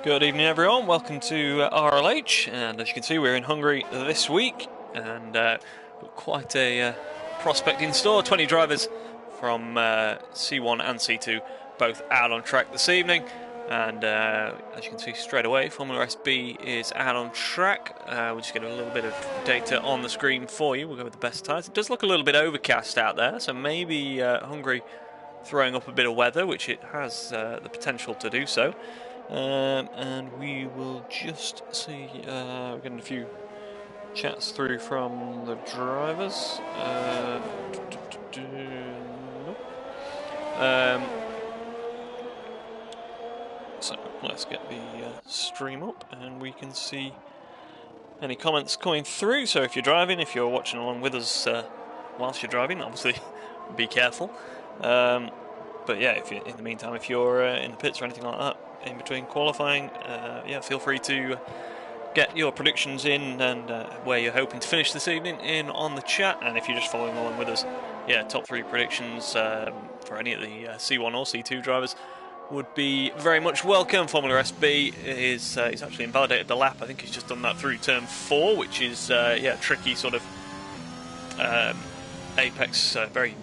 Good evening everyone, welcome to RLH, and as you can see we're in Hungary this week and got quite a prospect in store. 20 drivers from C1 and C2 both out on track this evening, and as you can see straight away Formula SB is out on track. We'll just get a little bit of data on the screen for you. We'll go with the best tyres. It does look a little bit overcast out there, so maybe Hungary throwing up a bit of weather, which it has the potential to do so. And we will just see, we're getting a few chats through from the drivers. So let's get the stream up and we can see any comments coming through. So if you're driving, if you're watching along with us whilst you're driving, obviously be careful. But yeah, if you, in the meantime, if you're in the pits or anything like that, in between qualifying, yeah, feel free to get your predictions in and where you're hoping to finish this evening in on the chat. And if you're just following along with us, yeah, top 3 predictions for any of the C1 or C2 drivers would be very much welcome. Formula SB is he's actually invalidated the lap. I think he's just done that through turn 4, which is yeah, tricky sort of apex, very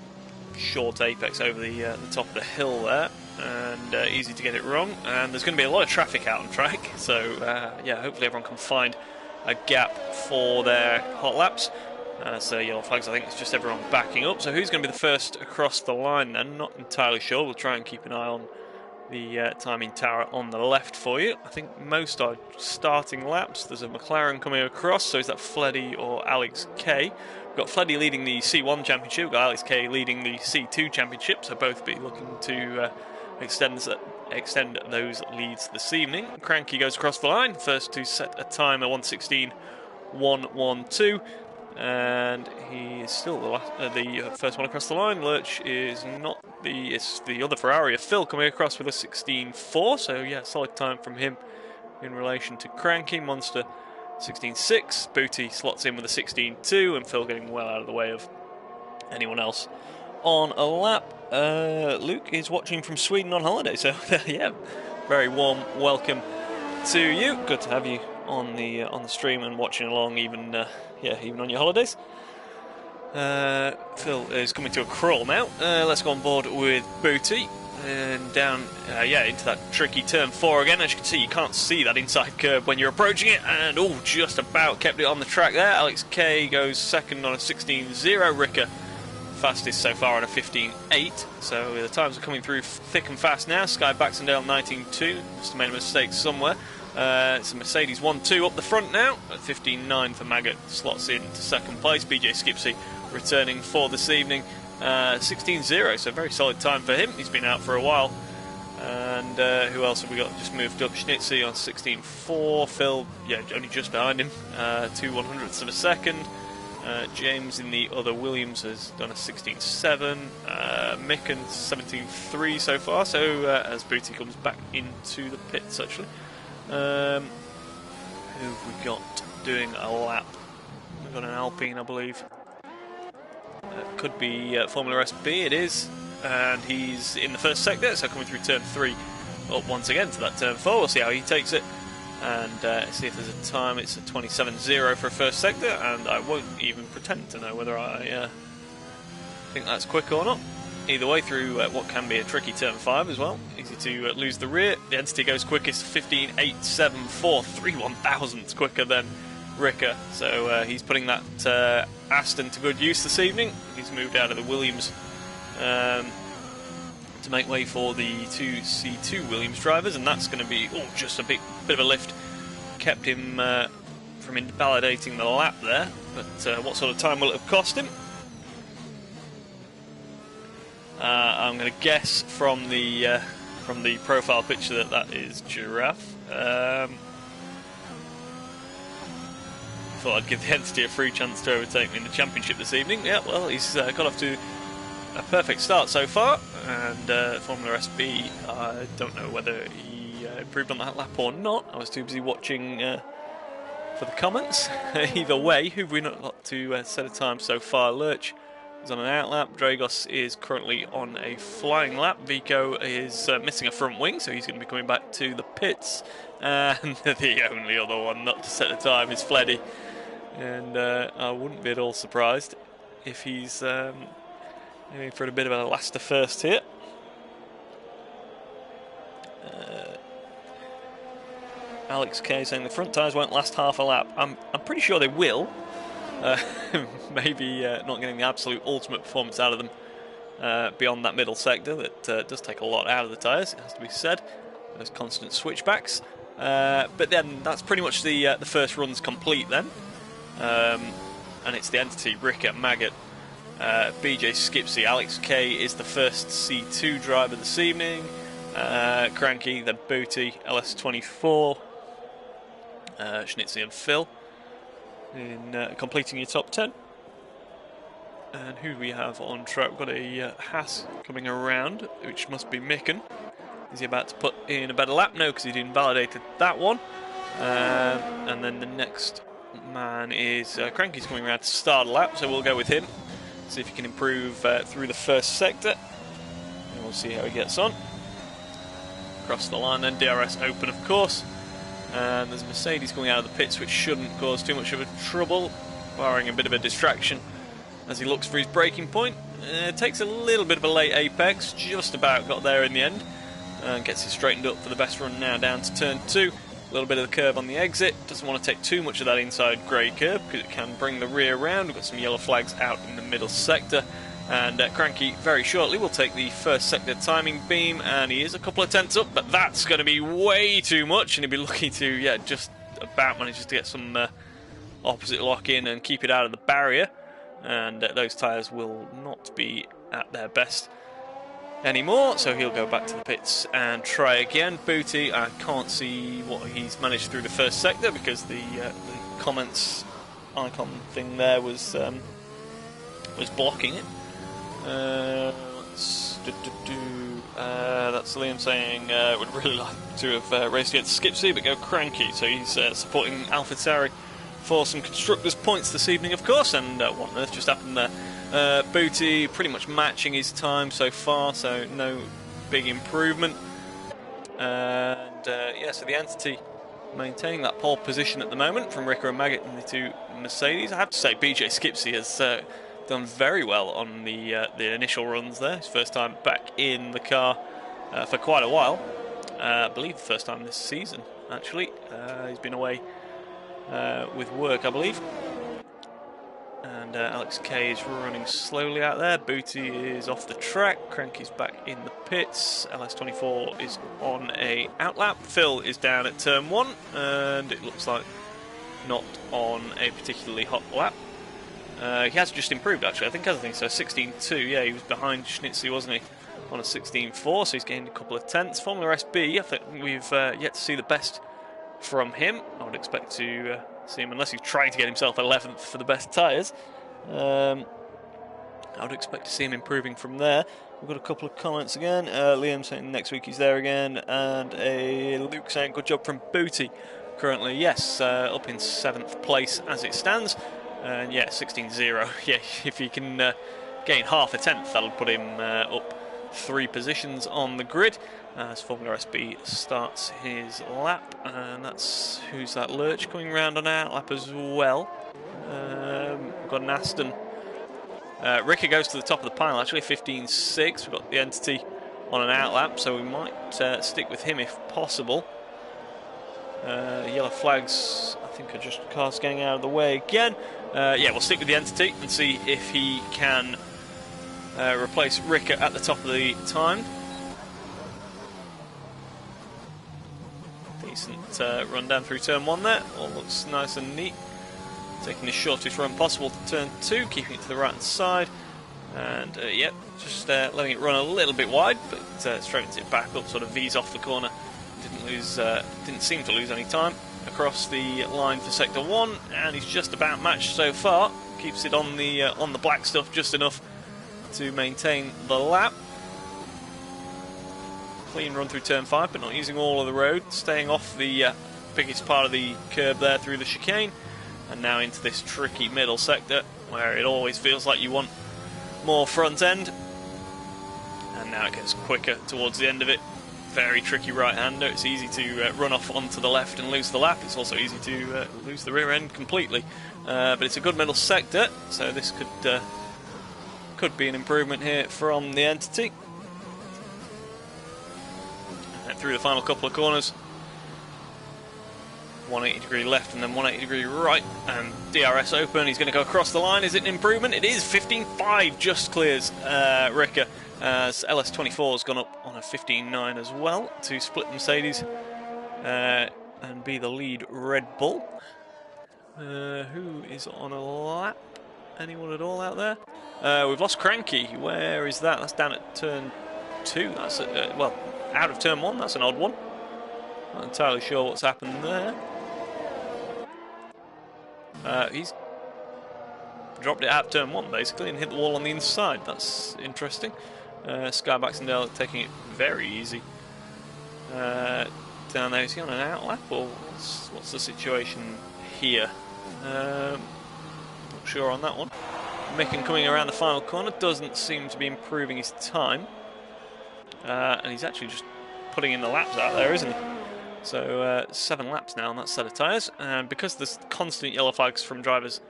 short apex over the top of the hill there, and easy to get it wrong, and there's going to be a lot of traffic out on track, so yeah, hopefully everyone can find a gap for their hot laps. So yellow flags, I think it's just everyone backing up. So who's going to be the first across the line then? Not entirely sure. We'll try and keep an eye on the timing tower on the left for you. I think most are starting laps. There's a McLaren coming across, so is that Fleddy or Alex K? We've got Fleddy leading the C1 championship, we've got Alex K leading the C2 championship, so both be looking to extend those leads this evening. Cranky goes across the line, first to set a time at 1:16.112, and he is still the first one across the line. Lurch is not it's the other Ferrari of Phil coming across with a 16.4, so yeah, solid time from him in relation to Cranky. Monster 16.6, Booty slots in with a 16.2, and Phil getting well out of the way of anyone else on a lap. Luke is watching from Sweden on holiday, so yeah, very warm welcome to you. Good to have you on the stream and watching along, even yeah, even on your holidays. Phil is coming to a crawl now. Let's go on board with Booty and down, yeah, into that tricky turn 4 again. As you can see, you can't see that inside curve when you're approaching it, and oh, just about kept it on the track there. Alex K goes second on a 16.0. Ricker fastest so far on a 15.8. So the times are coming through thick and fast now. Sky Baxendale 19.2. Must have made a mistake somewhere. It's a Mercedes 1-2 up the front now at 15.9 for Maggot, slots in to second place. BJ Skipsey returning for this evening, 16.0, so very solid time for him. He's been out for a while. And who else have we got? Just moved up. Schnitzy on 16.4. Phil, yeah, only just behind him, 2/100ths of a second. James in the other Williams has done a 16.7. Micken 17.3 so far. So as Booty comes back into the pits, actually. Who have we got doing a lap? We've got an Alpine, I believe. Could be Formula SB, it is. And he's in the first sector, so coming through turn 3 up once again to that turn 4. We'll see how he takes it. And see if there's a time. It's a 27.0 for a first sector, and I won't even pretend to know whether I think that's quick or not. Either way, through what can be a tricky turn 5 as well. Easy to lose the rear. The Entity goes quickest, 15.874, 3/1000ths quicker than Ricker. So he's putting that Aston to good use this evening. He's moved out of the Williams to make way for the 2 C2 Williams drivers, and that's going to be just a bit of a lift. Kept him from invalidating the lap there, but what sort of time will it have cost him? I'm going to guess from the profile picture that is Giraffe. Thought I'd give the Entity a free chance to overtake me in the championship this evening. Yeah, well, he's got off to a perfect start so far, and Formula SB, I don't know whether he improved on that lap or not. I was too busy watching for the comments. Either way, who've we not got to set a time so far? Lurch is on an out lap. Dragos is currently on a flying lap. Vico is missing a front wing, so he's going to be coming back to the pits. And the only other one not to set the time is Fleddy. And I wouldn't be at all surprised if he's aiming for a bit of a last to first here. Alex K saying the front tyres won't last half a lap. I'm pretty sure they will. Maybe not getting the absolute ultimate performance out of them beyond that middle sector. That does take a lot out of the tyres, it has to be said. Those constant switchbacks. But then that's pretty much the first run's complete then. And it's the entity, Ricker, Maggot, BJ Skipsy. Alex K is the first C2 driver this evening. Cranky, then Booty, LS24, Schnitzy and Phil in completing your top 10. And who do we have on track? We've got a Haas coming around, which must be Micken. Is he about to put in a better lap? No, because he'd invalidated that one. And then the next man is Cranky's coming around to start a lap, so we'll go with him. See if he can improve through the first sector. And we'll see how he gets on. Across the line then, DRS open of course. And there's a Mercedes coming out of the pits, which shouldn't cause too much of a trouble, barring a bit of a distraction as he looks for his braking point. Takes a little bit of a late apex, just about got there in the end. And gets it straightened up for the best run now down to turn 2. A little bit of the curve on the exit. Doesn't want to take too much of that inside grey curve because it can bring the rear round. We've got some yellow flags out in the middle sector. And Cranky very shortly will take the first sector timing beam, and he is a couple of tenths up, but that's going to be way too much, and he'll be lucky to just about manage to get some opposite lock in and keep it out of the barrier. And those tyres will not be at their best anymore, so he'll go back to the pits and try again. Booty, I can't see what he's managed through the first sector because the comments icon thing there was blocking it. That's Liam saying would really like to have raced against Skipsy, but go Cranky. So he's supporting AlphaTauri for some constructors' points this evening, of course. And what on earth just happened there? Booty pretty much matching his time so far, so no big improvement. And so the entity maintaining that pole position at the moment from Ricker and Maggot and the two Mercedes. I have to say, BJ Skipsy has done very well on the initial runs there. His first time back in the car for quite a while. I believe the first time this season, actually. He's been away with work, I believe. And Alex K is running slowly out there. Booty is off the track. Cranky's back in the pits. LS24 is on a outlap. Phil is down at turn 1, and it looks like not on a particularly hot lap. He has just improved, actually. I think so. 16.2. Yeah, he was behind Schnitzy, wasn't he? On a 16.4, so he's gained a couple of tenths. Formula SB, I think we've yet to see the best from him. I would expect to see him, unless he's trying to get himself 11th for the best tyres. I would expect to see him improving from there. We've got a couple of comments again. Liam saying next week he's there again, and Luke saying good job from Booty. Currently, yes, up in 7th place as it stands. And yeah, 16.0. Yeah, if he can gain half a tenth, that'll put him up 3 positions on the grid as Formula SB starts his lap. And that's who's that Lurch coming round on our lap as well. We've got an Aston. Ricker goes to the top of the pile, actually, 15.6. We've got the entity on an outlap, so we might stick with him if possible. Yellow flags, I think, are just cars getting out of the way again. Yeah, we'll stick with the entity and see if he can replace Ricker at the top of the time. Decent run down through turn 1 there. All looks nice and neat. Taking the shortest run possible to turn 2, keeping it to the right hand side. And yeah, just letting it run a little bit wide, but straightens it back up, sort of V's off the corner. Didn't seem to lose any time across the line for sector 1, and he's just about matched so far. Keeps it on the black stuff just enough to maintain the lap. Clean run through turn 5, but not using all of the road, staying off the biggest part of the curb there through the chicane, and now into this tricky middle sector where it always feels like you want more front end. And now it gets quicker towards the end of it. Very tricky right-hander. It's easy to run off onto the left and lose the lap. It's also easy to lose the rear end completely. But it's a good middle sector, so this could be an improvement here from the entity. And through the final couple of corners. 180-degree left and then 180-degree right, and DRS open. He's going to go across the line. Is it an improvement? It is. 15.5 just clears Ricker, as LS24 has gone up on a 15.9 as well to split Mercedes and be the lead Red Bull. Who is on a lap? Anyone at all out there? We've lost Cranky. Where is that? That's down at turn 2. That's well, out of turn 1. That's an odd one. Not entirely sure what's happened there. He's dropped it out of turn 1 basically and hit the wall on the inside. That's interesting. Sky Baxendale taking it very easy down there. Is he on an outlap or what's the situation here? Not sure on that one. Micken coming around the final corner doesn't seem to be improving his time, and he's actually just putting in the laps out there, isn't he? So 7 laps now on that set of tyres, and because there's constant yellow flags from drivers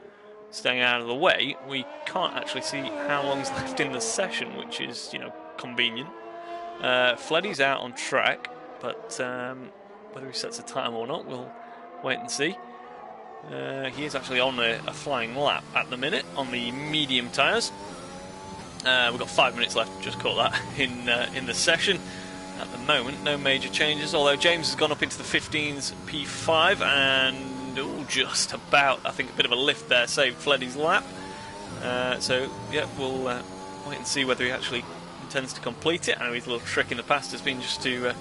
staying out of the way, we can't actually see how long's left in the session, which is, you know, convenient. Fleddy's out on track, but whether he sets a time or not, we'll wait and see. He is actually on a flying lap at the minute on the medium tyres. We've got 5 minutes left, just caught that in the session. At the moment, no major changes, although James has gone up into the 15's P5 and just about, I think, a bit of a lift there saved Fleddy's lap. So, yeah, we'll wait and see whether he actually intends to complete it. I know his little trick in the past has been just to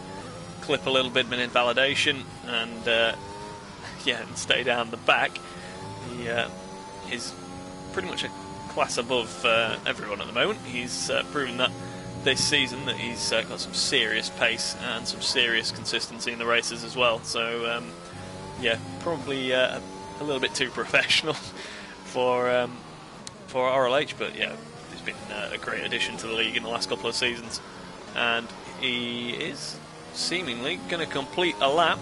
clip a little bit of an invalidation and, yeah, and stay down the back. He is pretty much a class above everyone at the moment. He's proven that this season that he's got some serious pace and some serious consistency in the races as well. So yeah, probably a little bit too professional for RLH, but yeah, he's been a great addition to the league in the last couple of seasons, and he is seemingly going to complete a lap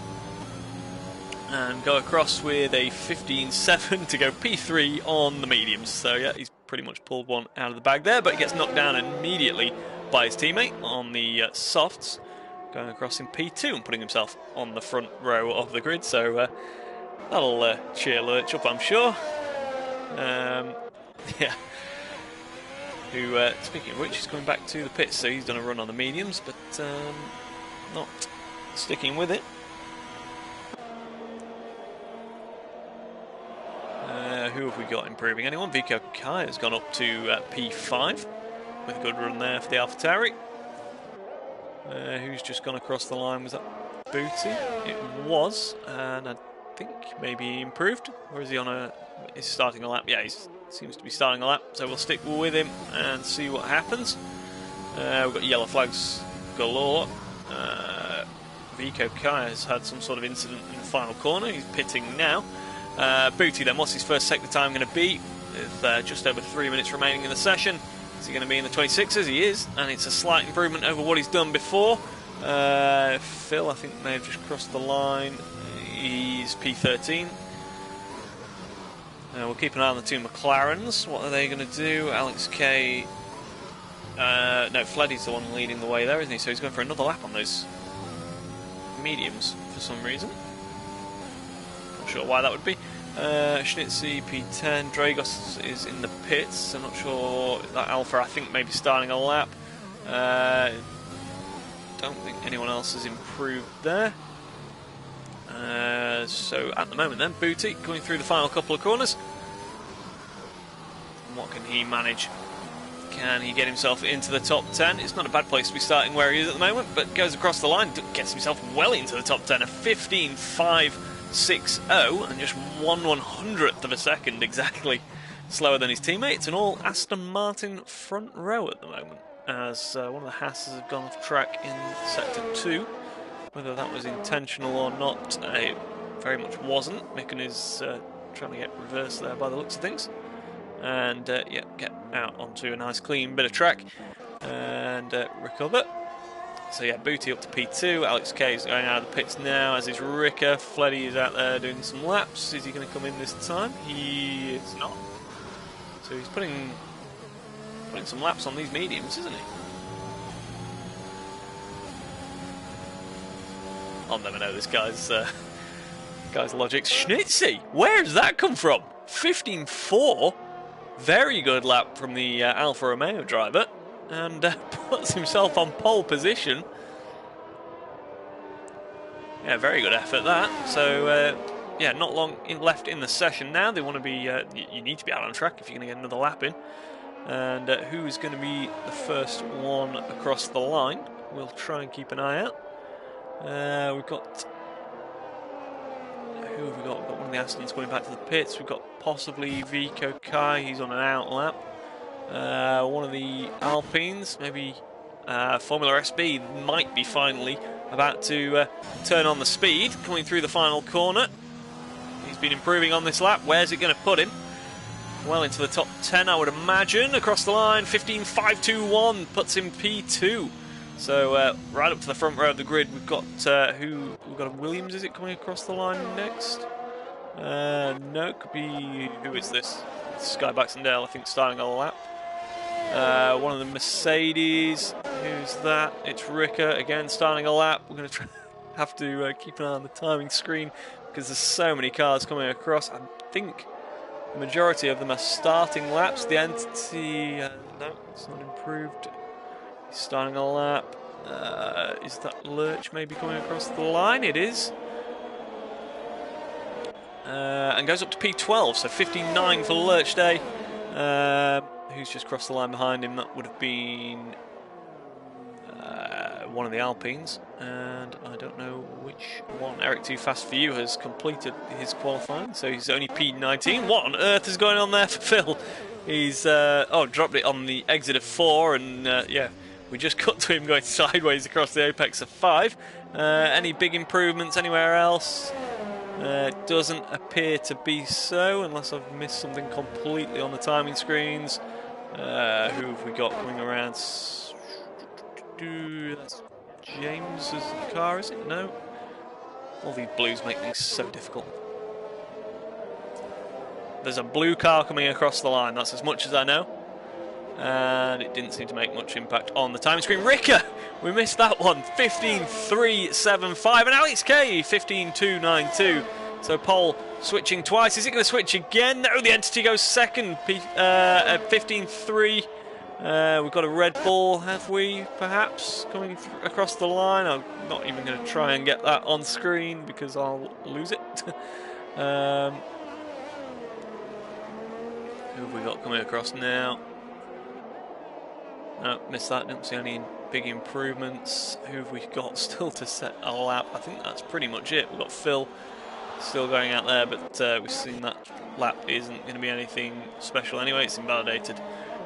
and go across with a 15.7 to go P3 on the mediums. So yeah, he's pretty much pulled one out of the bag there, but he gets knocked down immediately by his teammate on the softs, going across in P2 and putting himself on the front row of the grid. So that'll cheer Lurch up, I'm sure. Yeah. Who, speaking of which, is coming back to the pits, so he's done a run on the mediums, but not sticking with it. Who have we got improving? Anyone? Vico Kai has gone up to P5 with a good run there for the AlphaTauri. Who's just gone across the line? Was that Booty? It was, and I think maybe he improved. Or is he on is starting a lap? Yeah, he seems to be starting a lap, so we'll stick with him and see what happens. We've got yellow flags galore. Vico Kai has had some sort of incident in the final corner. He's pitting now. Booty then, what's his first sector time going to be? With just over 3 minutes remaining in the session. Is he going to be in the 26s? He is, and it's a slight improvement over what he's done before. Phil, I think, may have just crossed the line. He's P13. We'll keep an eye on the two McLarens. What are they going to do? Alex K. No, Fleddy's the one leading the way there, isn't he? So he's going for another lap on those mediums for some reason. Not sure why that would be. Schnitzy P10, Dragos is in the pits. I'm not sure that Alpha, I think, may be starting a lap. Don't think anyone else has improved there. So at the moment then, Booty going through the final couple of corners. And what can he manage? Can he get himself into the top 10? It's not a bad place to be starting where he is at the moment, but goes across the line, gets himself well into the top 10, a 15.560, and just 1/100th of a second exactly slower than his teammate. It's an all Aston Martin front row at the moment, as one of the Hasses have gone off track in sector 2. Whether that was intentional or not, it very much wasn't. Micken is trying to get reversed there by the looks of things. and yeah, get out onto a nice clean bit of track and recover. So yeah, Booty up to P2. Alex K is going out of the pits now, as is Ricker. Fleddy is out there doing some laps. Is he going to come in this time? He is not. So he's putting some laps on these mediums, isn't he? I'll never know this guy's logic. Schnitzy, where does that come from? 15.4. Very good lap from the Alfa Romeo driver, and puts himself on pole position. Yeah, very good effort that. So yeah, not long left in the session now. They want to be. You need to be out on track if you're going to get another lap in. And who's going to be the first one across the line? We'll try and keep an eye out. We've got. Who have we got? We've got one of the Astons coming back to the pits. We've got possibly Vico Kai. He's on an out lap. One of the Alpines, maybe Formula SB, might be finally about to turn on the speed, coming through the final corner. He's been improving on this lap. Where's it going to put him? Well into the top 10, I would imagine. Across the line, 15.521 puts him P2. So right up to the front row of the grid, we've got we've got a Williams. Is it coming across the line next? No, it could be. Who is this? It's Sky Baxendale, I think, starting a lap. One of the Mercedes. Who's that? It's Ricker again, starting a lap. We're going to have to keep an eye on the timing screen because there's so many cars coming across. I think the majority of them are starting laps. The Entity, no, it's not improved. He's starting a lap. Is that Lurch maybe coming across the line? It is. And goes up to P12, so 15.9 for Lurch Day. Who's just crossed the line behind him? That would have been one of the Alpines, and I don't know which one. Eric Too Fast For You has completed his qualifying, so he's only P19. What on earth is going on there for Phil? He's dropped it on the exit of 4, and yeah, we just cut to him going sideways across the apex of 5. Any big improvements anywhere else? Doesn't appear to be so, unless I've missed something completely on the timing screens. Who have we got coming around? That's James's car, is it? No. All these blues make things so difficult. There's a blue car coming across the line, that's as much as I know. And it didn't seem to make much impact on the timing screen. Ricker! We missed that one. 15.375. And Alex K, 15.292. So Pole switching twice. Is it going to switch again? No, the Entity goes second at 15.3. We've got a Red Bull, have we, perhaps, coming across the line? I'm not even going to try and get that on screen because I'll lose it. Who have we got coming across now? No, missed that. Didn't see any big improvements. Who have we got still to set a lap? I think that's pretty much it. We've got Phil still going out there, but we've seen that lap isn't going to be anything special anyway. It's invalidated.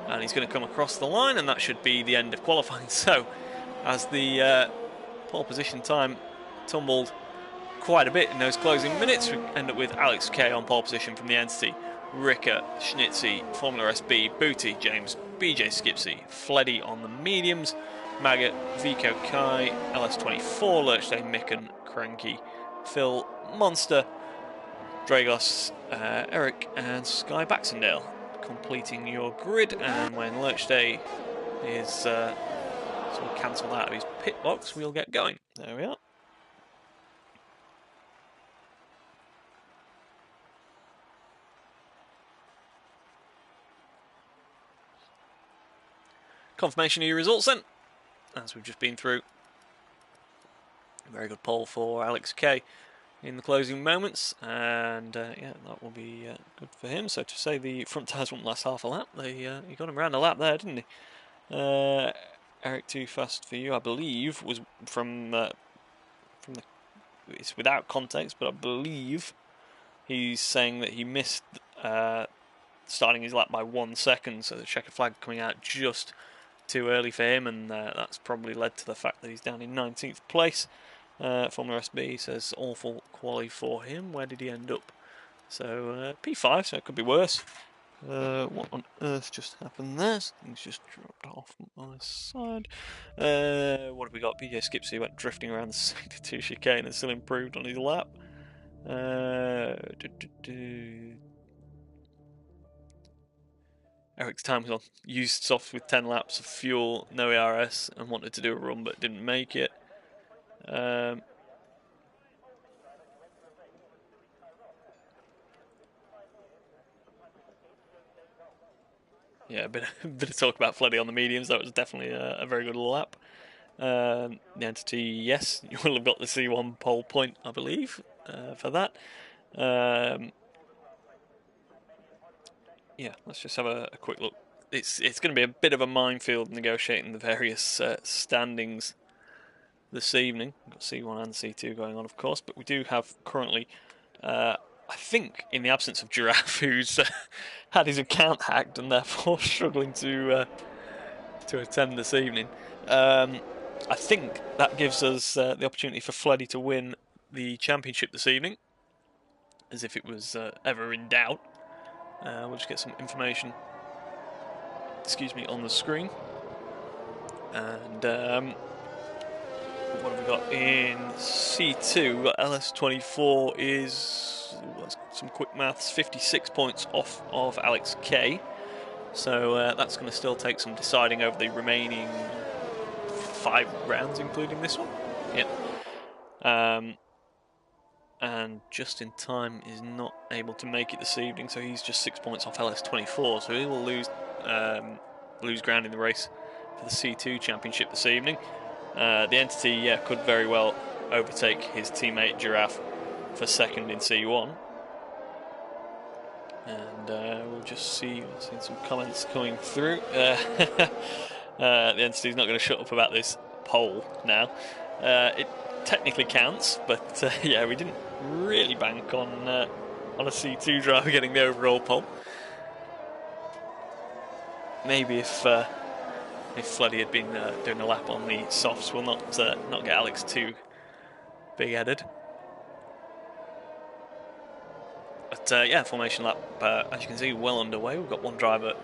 And he's going to come across the line, and that should be the end of qualifying. So, as the pole position time tumbled quite a bit in those closing minutes, we end up with Alex K on pole position from the Entity, Ricker, Schnitzy, Formula SB, Booty, James, BJ Skipsy, Fleddy on the mediums, Maggot, Vico Kai, LS24, Lurchday, Micken, Cranky, Phil, Monster, Dragos, Eric, and Sky Baxendale completing your grid. And when Lurch Day is sort of cancelled out of his pit box, we'll get going. There we are. Confirmation of your results then, as we've just been through. A very good pole for Alex K in the closing moments, and yeah, that will be good for him. So to say the front tyres won't last half a lap, he got him around a lap there, didn't he? Eric Too Fast For You, I believe, was from the. It's without context, but I believe he's saying that he missed starting his lap by 1 second, so the checkered flag coming out just too early for him, and that's probably led to the fact that he's down in 19th place. Formula SB says awful quali for him. Where did he end up? So P5, so it could be worse. What on earth just happened there? Things just dropped off my side. What have we got? BJ Skipsy went drifting around the Sector 2 chicane and still improved on his lap. Eric's time was on. Used softs with 10 laps of fuel, no ERS, and wanted to do a run but didn't make it. Yeah, a bit of talk about Fleddy on the mediums. That was definitely a very good lap. The entity, yes, you will have got the C1 pole point, I believe, for that. Yeah, let's just have a quick look. It's going to be a bit of a minefield negotiating the various standings this evening. We've got C1 and C2 going on, of course, but we do have currently, I think, in the absence of Giraffe, who's had his account hacked and therefore struggling to attend this evening. I think that gives us the opportunity for Fleddy to win the championship this evening, as if it was ever in doubt. We'll just get some information, on the screen. And what have we got in C2? We've got LS24 is, some quick maths, 56 points off of Alex K. So that's going to still take some deciding over the remaining 5 rounds, including this one. Yep. And Just in Time is not able to make it this evening, so he's just 6 points off LS24. So he will lose ground in the race for the C2 championship this evening. The entity, could very well overtake his teammate Giraffe for second in C1. And we'll just see. I've seen some comments coming through. The entity's not going to shut up about this pole now. It technically counts, but we didn't really bank on a C2 driver getting the overall pole. Maybe if Fleddy had been doing a lap on the softs, we'll not get Alex too big-headed. But formation lap, as you can see, well underway. We've got one driver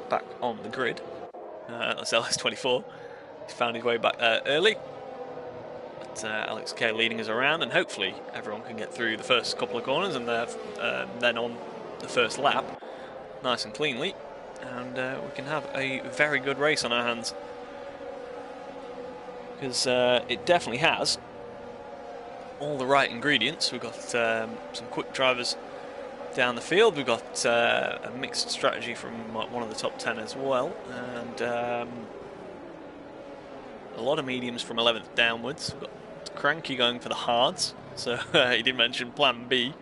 back on the grid. That's LS24. He's found his way back there early. But Alex K leading us around, and hopefully everyone can get through the first couple of corners and then on the first lap nice and cleanly. And we can have a very good race on our hands. Because it definitely has all the right ingredients. We've got some quick drivers down the field. We've got a mixed strategy from one of the top 10 as well, and a lot of mediums from 11th downwards. We've got Cranky going for the hards, so he did mention plan B,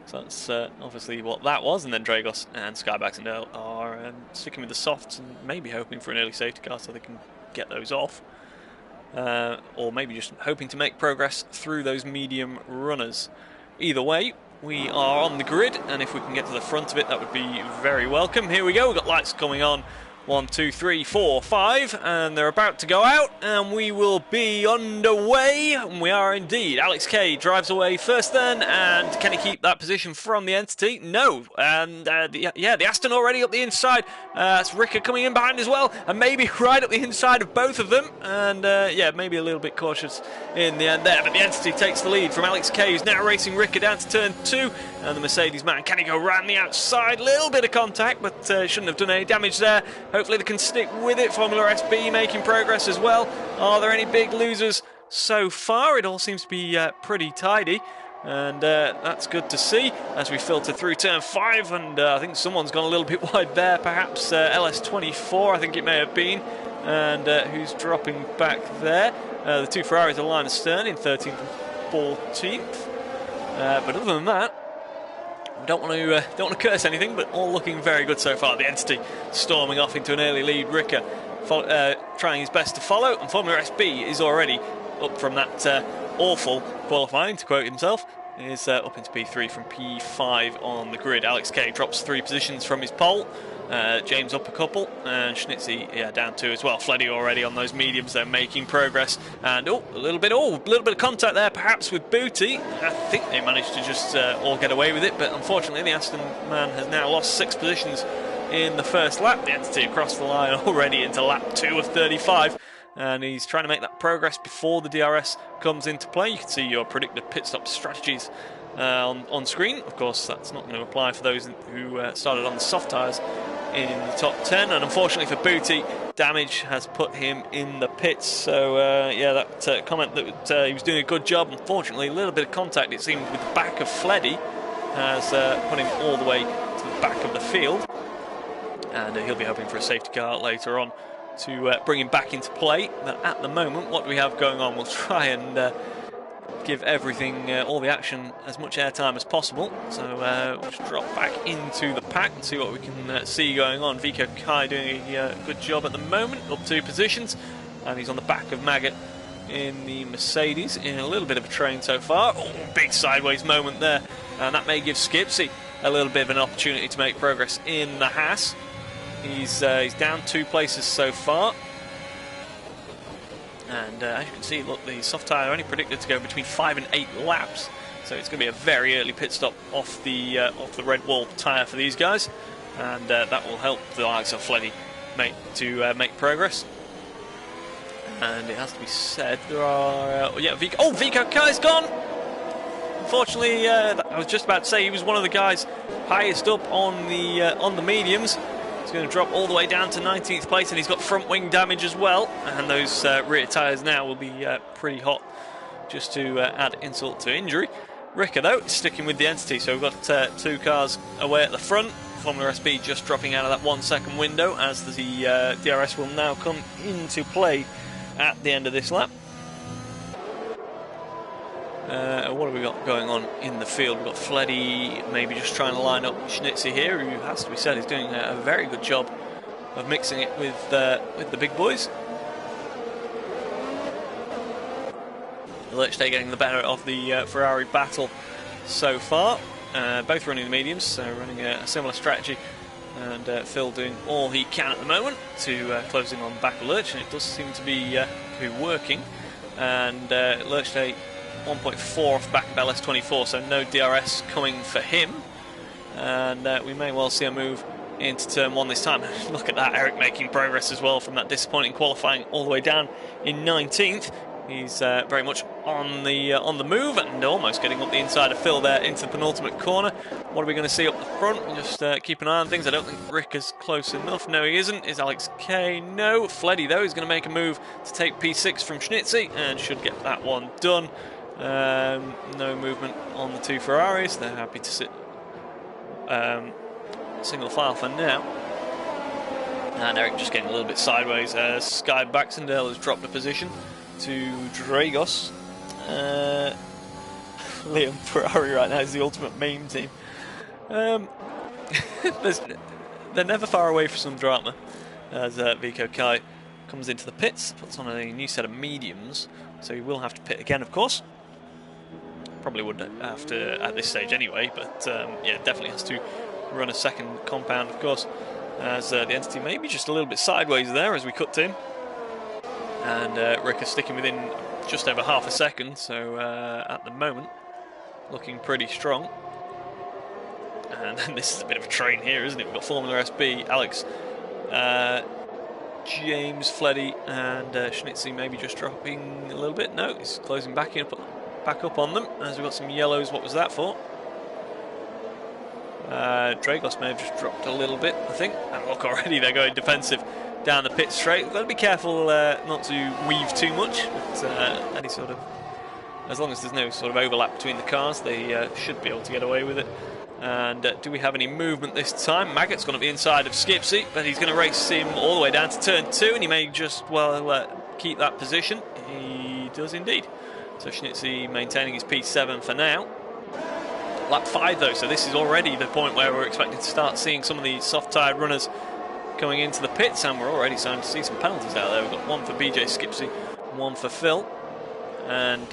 so that's obviously what that was. And then Dragos and Skybax and Earl are sticking with the softs and maybe hoping for an early safety car so they can get those off, or maybe just hoping to make progress through those medium runners. Either way, we are on the grid, and if we can get to the front of it, that would be very welcome. Here we go, we've got lights coming on. 1, 2, 3, 4, 5, and they're about to go out, and we will be underway. And we are indeed. Alex K drives away first then, and can he keep that position from the entity? No. And the Aston already up the inside. That's Ricker coming in behind as well, and maybe right up the inside of both of them. And maybe a little bit cautious in the end there, but the entity takes the lead from Alex K, who's now racing Ricker down to turn 2. And the Mercedes man, can he go round the outside? Little bit of contact, but shouldn't have done any damage there. Hopefully they can stick with it. Formula SB making progress as well. Are there any big losers so far? It all seems to be pretty tidy, and that's good to see as we filter through turn 5. And I think someone's gone a little bit wide there, perhaps LS24, I think it may have been, and who's dropping back there. The two Ferraris are line astern in 13th and 14th, but other than that, don't want to curse anything, but all looking very good so far. The entity storming off into an early lead. Ricker trying his best to follow, and Formula SB is already up from that awful qualifying, to quote himself, is up into P3 from P5 on the grid. Alex K drops 3 positions from his pole. James up a couple, and Schnitzy down 2 as well. Fleddy already on those mediums. They're making progress, and a little bit of contact there, perhaps with Booty. I think they managed to just all get away with it, but unfortunately the Aston man has now lost 6 positions in the first lap. The Entity across the line already into lap 2 of 35. And he's trying to make that progress before the DRS comes into play. You can see your predicted pit stop strategies on screen. Of course, that's not going to apply for those who started on the soft tyres in the top 10. And unfortunately for Booty, damage has put him in the pits. So, that comment that he was doing a good job. Unfortunately, a little bit of contact, it seems, with the back of Fleddy has put him all the way to the back of the field. And he'll be hoping for a safety car later on to bring him back into play. But at the moment, what we have going on, we'll try and give everything, all the action, as much airtime as possible. So we'll just drop back into the pack and see what we can see going on. Vico Kai doing a good job at the moment, up 2 positions, and he's on the back of Maggot in the Mercedes in a little bit of a train so far. Oh, big sideways moment there, and that may give Skipsy a little bit of an opportunity to make progress in the Haas. He's down 2 places so far, and as you can see, look, the soft tyre only predicted to go between 5 and 8 laps, so it's going to be a very early pit stop off the red wall tyre for these guys, and that will help the likes of Fleddy make progress. And it has to be said, there are Vico Kai's gone. Unfortunately, I was just about to say he was one of the guys highest up on the mediums. He's going to drop all the way down to 19th place, and he's got front wing damage as well. And those rear tyres now will be pretty hot, just to add insult to injury. Ricker, though, is sticking with the Entity, so we've got 2 cars away at the front. Formula SB just dropping out of that 1 second window, as the DRS will now come into play at the end of this lap. What have we got going on in the field? We've got Fleddy maybe just trying to line up Schnitzy here, who has to be said is doing a very good job of mixing it with the big boys. RLH getting the better of the Ferrari battle so far. Both running the mediums, so running a similar strategy. And Phil doing all he can at the moment to close in on the back of Lurch, and it does seem to be working. And Lurch 1.4 off the back of LS24, so no DRS coming for him. And we may well see a move into turn 1 this time. Look at that, Eric making progress as well from that disappointing qualifying all the way down in 19th. He's very much on the move and almost getting up the inside of Phil there into the penultimate corner. What are we going to see up the front? We'll just keep an eye on things. I don't think Rick is close enough. No, he isn't. Is Alex K? No. Fleddy, though, is going to make a move to take P6 from Schnitzy and should get that one done. No movement on the 2 Ferraris. They're happy to sit single file for now. And Eric just getting a little bit sideways. Sky Baxendale has dropped a position to Dragos. Liam Ferrari right now is the ultimate meme team. They're never far away from some drama, as Vico Kai comes into the pits, puts on a new set of mediums, so he will have to pit again, of course. Probably would have to at this stage anyway, but yeah, definitely has to run a second compound, of course, as the Entity maybe just a little bit sideways there as we cut to him. And Rick is sticking within just over half a second, so at the moment looking pretty strong. And then this is a bit of a train here, isn't it? We've got Formula SB, Alex, James, Fleddy, and Schnitzy maybe just dropping a little bit. No, he's closing back up on them, as we've got some yellows. What was that for? Dragos may have just dropped a little bit, I think. And look, already they're going defensive down the pit straight. We've got to be careful not to weave too much, but any sort of, as long as there's no sort of overlap between the cars, they should be able to get away with it. And do we have any movement this time? Maggot's gone up the inside of Skipsy, but he's going to race him all the way down to turn 2, and he may just, well, keep that position. He does indeed. So Schnitzy maintaining his P7 for now. Lap 5 though, so this is already the point where we're expecting to start seeing some of the soft-tyred runners coming into the pits, and we're already starting to see some penalties out there. We've got one for BJ Skipsy, one for Phil, and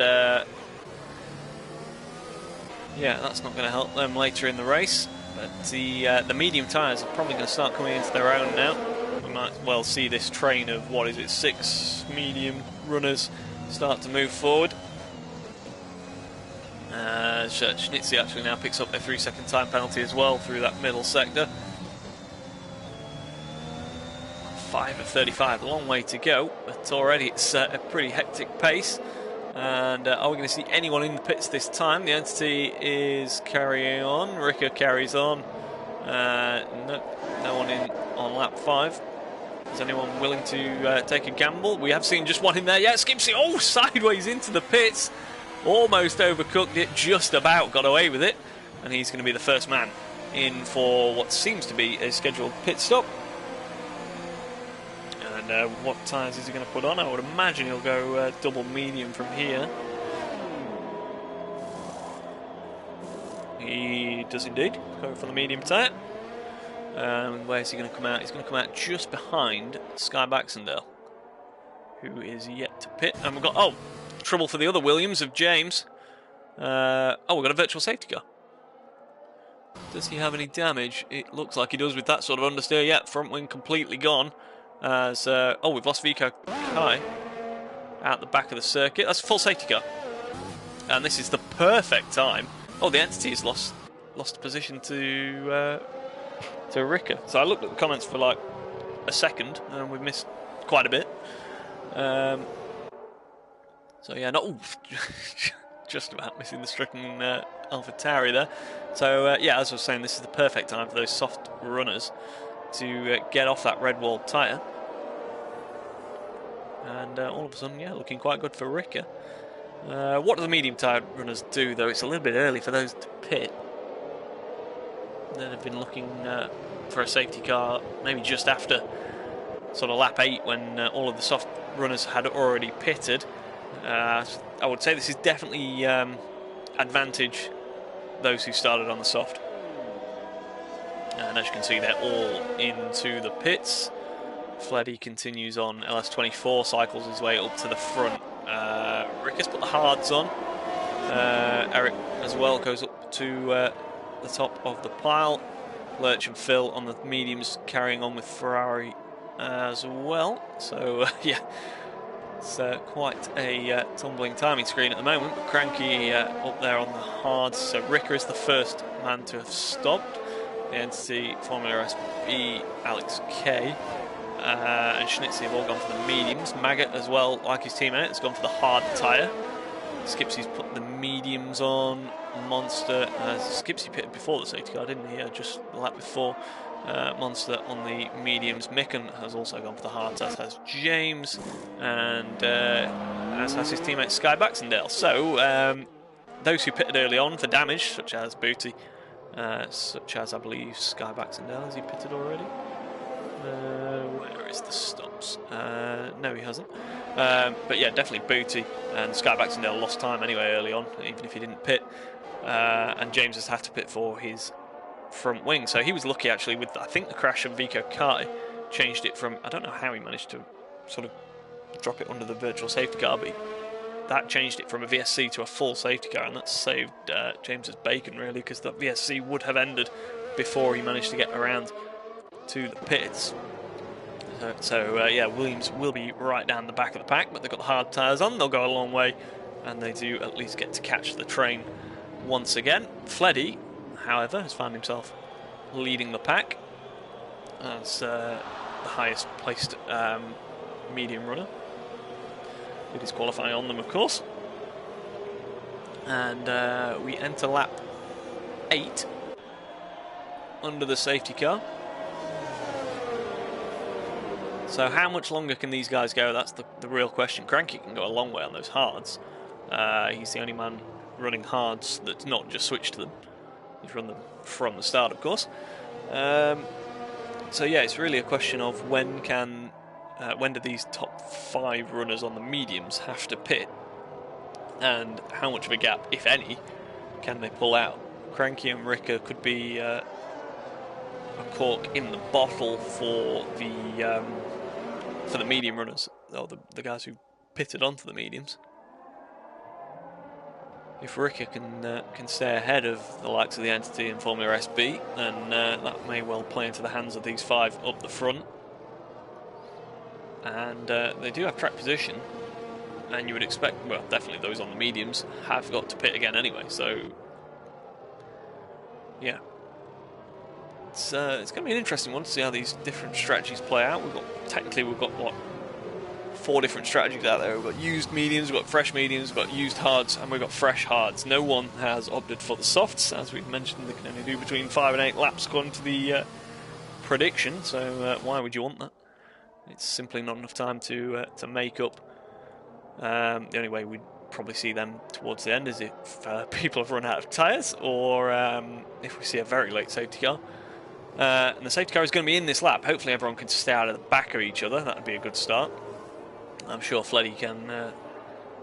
yeah, that's not going to help them later in the race. But the medium tyres are probably going to start coming into their own now. We might well see this train of, what is it, 6 medium runners start to move forward. Schnitzy actually now picks up a 3-second time penalty as well through that middle sector. 5 of 35, a long way to go, but already it's a pretty hectic pace. And are we going to see anyone in the pits this time? The entity is carrying on. Ricker carries on. No one in on lap 5. Is anyone willing to take a gamble? We have seen just one in there. Yeah, Skipsy, oh, sideways into the pits. Almost overcooked it, just about got away with it. And he's going to be the first man in for what seems to be a scheduled pit stop. And what tyres is he going to put on? I would imagine he'll go double medium from here. He does indeed go for the medium tyre. Where's he going to come out? He's going to come out just behind Sky Baxendale, who is yet to pit. And we've got, oh, trouble for the other Williams of James. Oh, we've got a virtual safety car. Does he have any damage? It looks like he does with that sort of understeer. Yeah, front wing completely gone. Oh, we've lost Vico Kai out the back of the circuit. That's a full safety car. And this is the perfect time. Oh, the entity has lost position to Ricker. So I looked at the comments for like a second, and we've missed quite a bit. So yeah, not just about missing the stricken AlphaTauri there. So yeah, as I was saying, this is the perfect time for those soft runners to get off that red wall tyre. And all of a sudden, yeah, looking quite good for Ricker. What do the medium tyre runners do, though? It's a little bit early for those to pit. They've been looking for a safety car maybe just after sort of lap 8 when all of the soft runners had already pitted. I would say this is definitely advantage those who started on the soft. And as you can see, they're all into the pits. Fleddy continues on LS24, cycles his way up to the front. Ricker's put the hards on. Eric as well goes up to the top of the pile. Lurch and Phil on the mediums carrying on with Ferrari as well. So yeah, it's quite a tumbling timing screen at the moment. But Cranky up there on the hards. So Ricker is the first man to have stopped. The entity, Formula SB, Alex K, and Schnitzy have all gone for the mediums. Maggot as well, like his teammate, has gone for the hard tyre. Skipsy's put the mediums on. Monster, Skipsy pitted before the safety car, didn't he? Just the lap before. Monster on the mediums. Micken has also gone for the hards, as has James, and as has his teammate Sky Baxendale. So those who pitted early on for damage, such as Booty, such as, I believe, Sky Baxendale. Has he pitted already? Where is the stops? No, he hasn't. But yeah, definitely Booty and Sky Baxendale lost time anyway early on, even if he didn't pit. And James has had to pit for his front wing. So he was lucky, actually, with, I think, the crash of Vico Kai changed it from, I don't know how he managed to sort of drop it under the virtual safety car, but that changed it from a VSC to a full safety car, and that saved James's bacon, really, because that VSC would have ended before he managed to get around to the pits. So yeah, Williams will be right down the back of the pack, but they've got the hard tyres on. They'll go a long way, and they do at least get to catch the train once again. Fleddy, however, has found himself leading the pack as the highest placed medium runner. Did his qualifying on them, of course. And we enter lap 8 under the safety car. So how much longer can these guys go? That's the real question. Cranky can go a long way on those hards. He's the only man running hards that's not just switched to them. He's run them from the start, of course. So yeah, it's really a question of when do these top 5 runners on the mediums have to pit, and how much of a gap, if any, can they pull out? Cranky and Ricker could be a cork in the bottle for the medium runners, or the guys who pitted onto the mediums. if Ricker can stay ahead of the likes of the Entity and Formula SB, then that may well play into the hands of these 5 up the front. And they do have track position, and you would expect, well, definitely those on the mediums have got to pit again anyway. So yeah, it's going to be an interesting one to see how these different strategies play out. We've got what, 4 different strategies out there. We've got used mediums, we've got fresh mediums, we've got used hards, and we've got fresh hards. No one has opted for the softs. As we've mentioned, they can only do between 5 and 8 laps according to the prediction, so why would you want that? It's simply not enough time to make up. The only way we'd probably see them towards the end is if people have run out of tyres, or if we see a very late safety car. And the safety car is going to be in this lap. Hopefully everyone can stay out of the back of each other. That would be a good start. I'm sure Fleddy can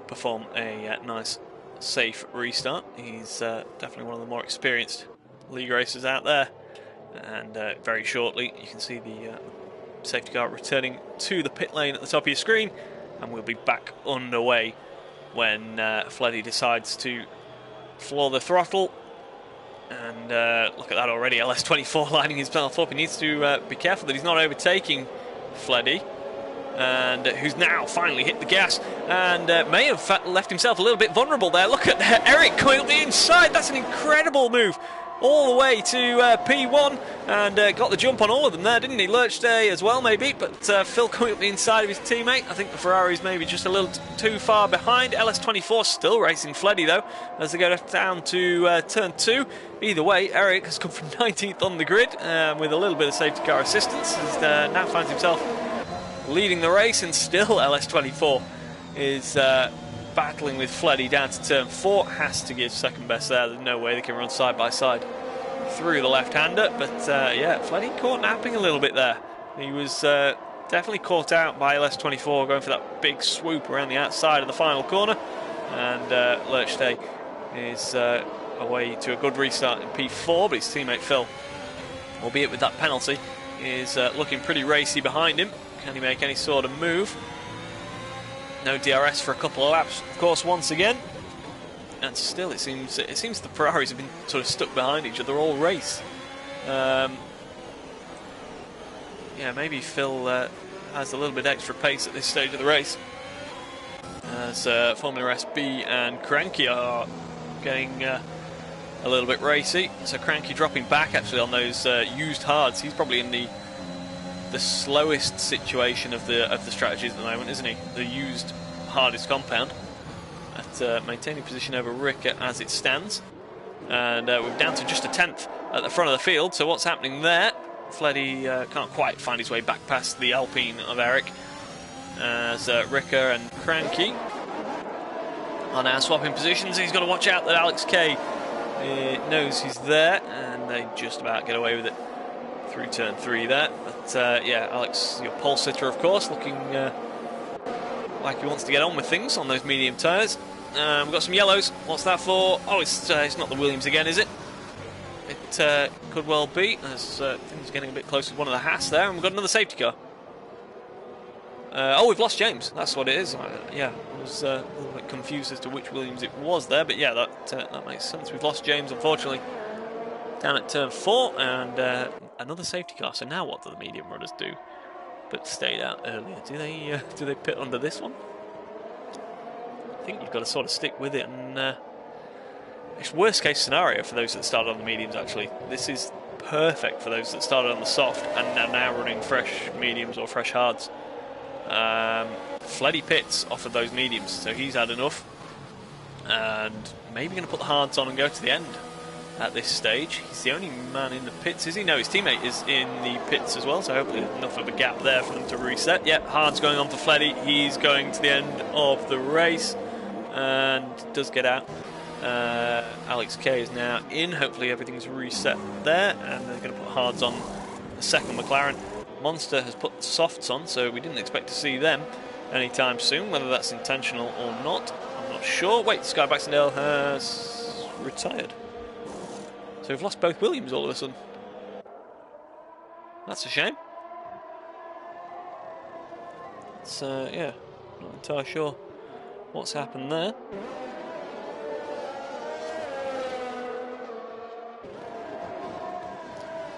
perform a nice, safe restart. He's definitely one of the more experienced league racers out there. And very shortly, you can see the safety car returning to the pit lane at the top of your screen. And we'll be back underway when Fleddy decides to floor the throttle. And look at that already, LS24 lining himself up. He needs to be careful that he's not overtaking Fleddy. And who's now finally hit the gas and may have left himself a little bit vulnerable there. Look at Eric going up the inside. That's an incredible move all the way to P1 and got the jump on all of them there, didn't he? Lurch Day as well, maybe, but Phil coming up the inside of his teammate. I think the Ferrari's maybe just a little too far behind. LS24 still racing Fleddy though as they go down to turn 2. Either way, Eric has come from 19th on the grid with a little bit of safety car assistance. He now finds himself leading the race, and still LS24 is battling with Fleddy down to turn 4. Has to give second best there. There's no way they can run side by side through the left-hander. But yeah, Fleddy caught napping a little bit there. He was definitely caught out by LS24 going for that big swoop around the outside of the final corner. And Lurch Day is away to a good restart in P4, but his teammate Phil, albeit with that penalty, is looking pretty racy behind him. Can he make any sort of move? No DRS for a couple of laps, of course, once again. And still, it seems the Ferraris have been sort of stuck behind each other all race. Yeah, maybe Phil has a little bit extra pace at this stage of the race, as Formula SB and Cranky are getting a little bit racy. So Cranky dropping back actually on those used hards. He's probably in the slowest situation of the strategies at the moment, isn't he? The used hardest compound at maintaining position over Rick as it stands, and we're down to just a 10th at the front of the field. So what's happening there? Fleddy can't quite find his way back past the Alpine of Eric, as Ricker and Cranky are now swapping positions. He's got to watch out that Alex K knows he's there, and they just about get away with it through turn 3 there. But yeah, Alex, your pole sitter, of course, looking like he wants to get on with things on those medium tyres. We've got some yellows. What's that for? Oh, it's not the Williams again, is it? It could well be, as things are getting a bit close with one of the Haas there, and we've got another safety car. Oh, we've lost James. That's what it is. Yeah, I was a little bit confused as to which Williams it was there, but yeah, that makes sense. We've lost James, unfortunately, down at turn 4, and another safety car. So now what do the medium runners do? But stayed out earlier. Do they pit under this one? I think you've got to sort of stick with it, and it's worst case scenario for those that started on the mediums. Actually, this is perfect for those that started on the soft and are now running fresh mediums or fresh hards. Fleddy pits off of those mediums, so he's had enough, and maybe going to put the hards on and go to the end at this stage. He's the only man in the pits, is he? No, his teammate is in the pits as well, so hopefully there's enough of a gap there for them to reset. Yep, hards going on for Fleddy. He's going to the end of the race and does get out. Alex K is now in. Hopefully everything's reset there, and they're going to put hards on the second McLaren. Monster has put softs on, so we didn't expect to see them anytime soon. Whether that's intentional or not, I'm not sure. Wait, Sky Baxendale has retired. So we've lost both Williams all of a sudden. That's a shame. So yeah, not entirely sure what's happened there.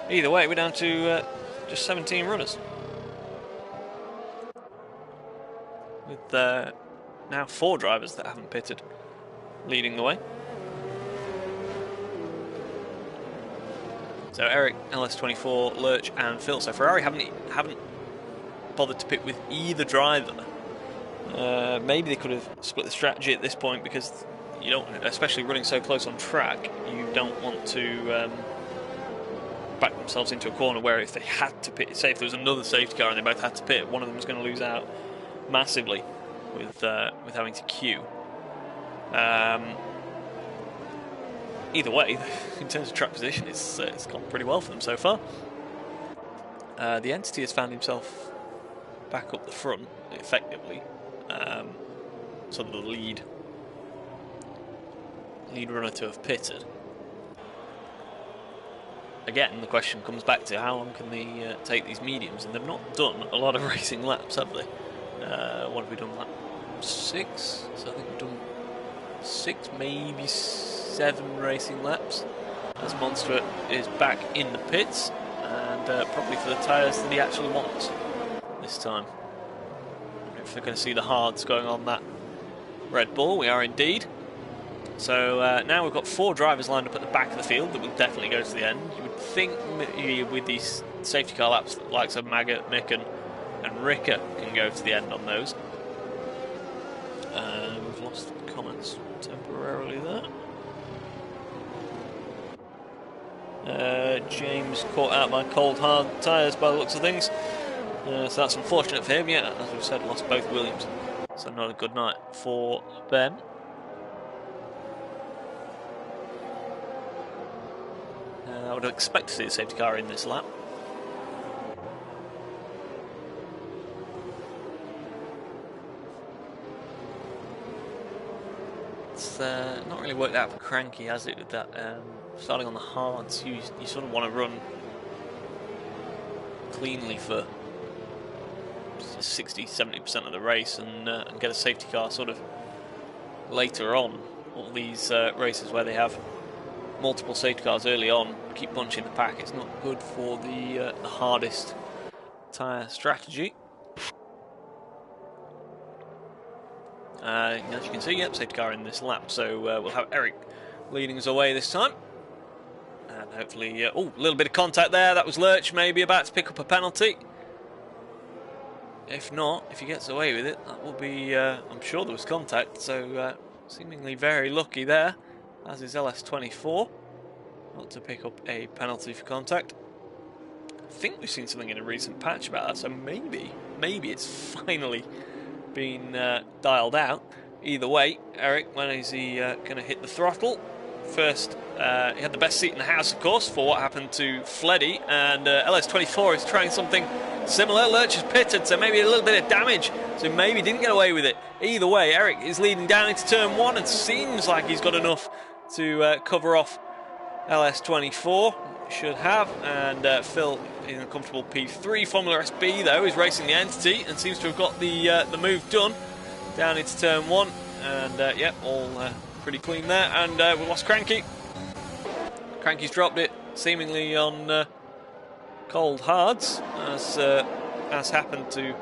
Either way, we're down to just 17 runners. With now 4 drivers that haven't pitted leading the way. So Eric, LS24, Lurch and Phil. So Ferrari haven't bothered to pit with either driver. Maybe they could have split the strategy at this point, because you don't, especially running so close on track, you don't want to back themselves into a corner where if they had to pit, say if there was another safety car and they both had to pit, one of them was going to lose out massively with having to queue. Either way, in terms of track position, it's gone pretty well for them so far. The Entity has found himself back up the front, effectively. Sort of the lead runner to have pitted. Again, the question comes back to how long can they take these mediums, and they've not done a lot of racing laps, have they? What have we done? Lap 6? So I think we've done 6, maybe 7 racing laps, as Monster is back in the pits, and probably for the tyres that he actually wants this time. If we're going to see the hards going on that Red Bull, we are indeed. So now we've got 4 drivers lined up at the back of the field that will definitely go to the end. You would think with these safety car laps, the likes of Maggot, Mick and Ricker can go to the end on those. We've lost the comments temporarily there. James caught out by cold hard tyres by the looks of things. So that's unfortunate for him. Yeah, as we've said, lost both Williams. So not a good night for Ben. I would expect to see the safety car in this lap. It's not really worked out for Cranky, has it, with that starting on the hards. You sort of want to run cleanly for 60-70% of the race and get a safety car sort of later on. All these races where they have multiple safety cars early on, keep bunching the pack. It's not good for the hardest tyre strategy. As you can see, yep, safety car in this lap, so we'll have Eric leading us away this time. And hopefully, oh, a little bit of contact there. That was Lurch, maybe about to pick up a penalty. If not, if he gets away with it, that will be, I'm sure there was contact, so seemingly very lucky there, as is LS24, not to pick up a penalty for contact. I think we've seen something in a recent patch about that, so maybe it's finally been dialed out. Either way, Eric, when is he going to hit the throttle? First, he had the best seat in the house, of course, for what happened to Fleddy, and LS24 is trying something similar. Lurch has pitted, so maybe a little bit of damage, so maybe didn't get away with it. Either way, Eric is leading down into turn 1 and seems like he's got enough to cover off LS24. Should have, and Phil in a comfortable P3. Formula SB, though, is racing the Entity and seems to have got the move done down into turn 1, and yep, all pretty clean there. And we lost Cranky. Cranky's dropped it, seemingly on cold hards, as happened to...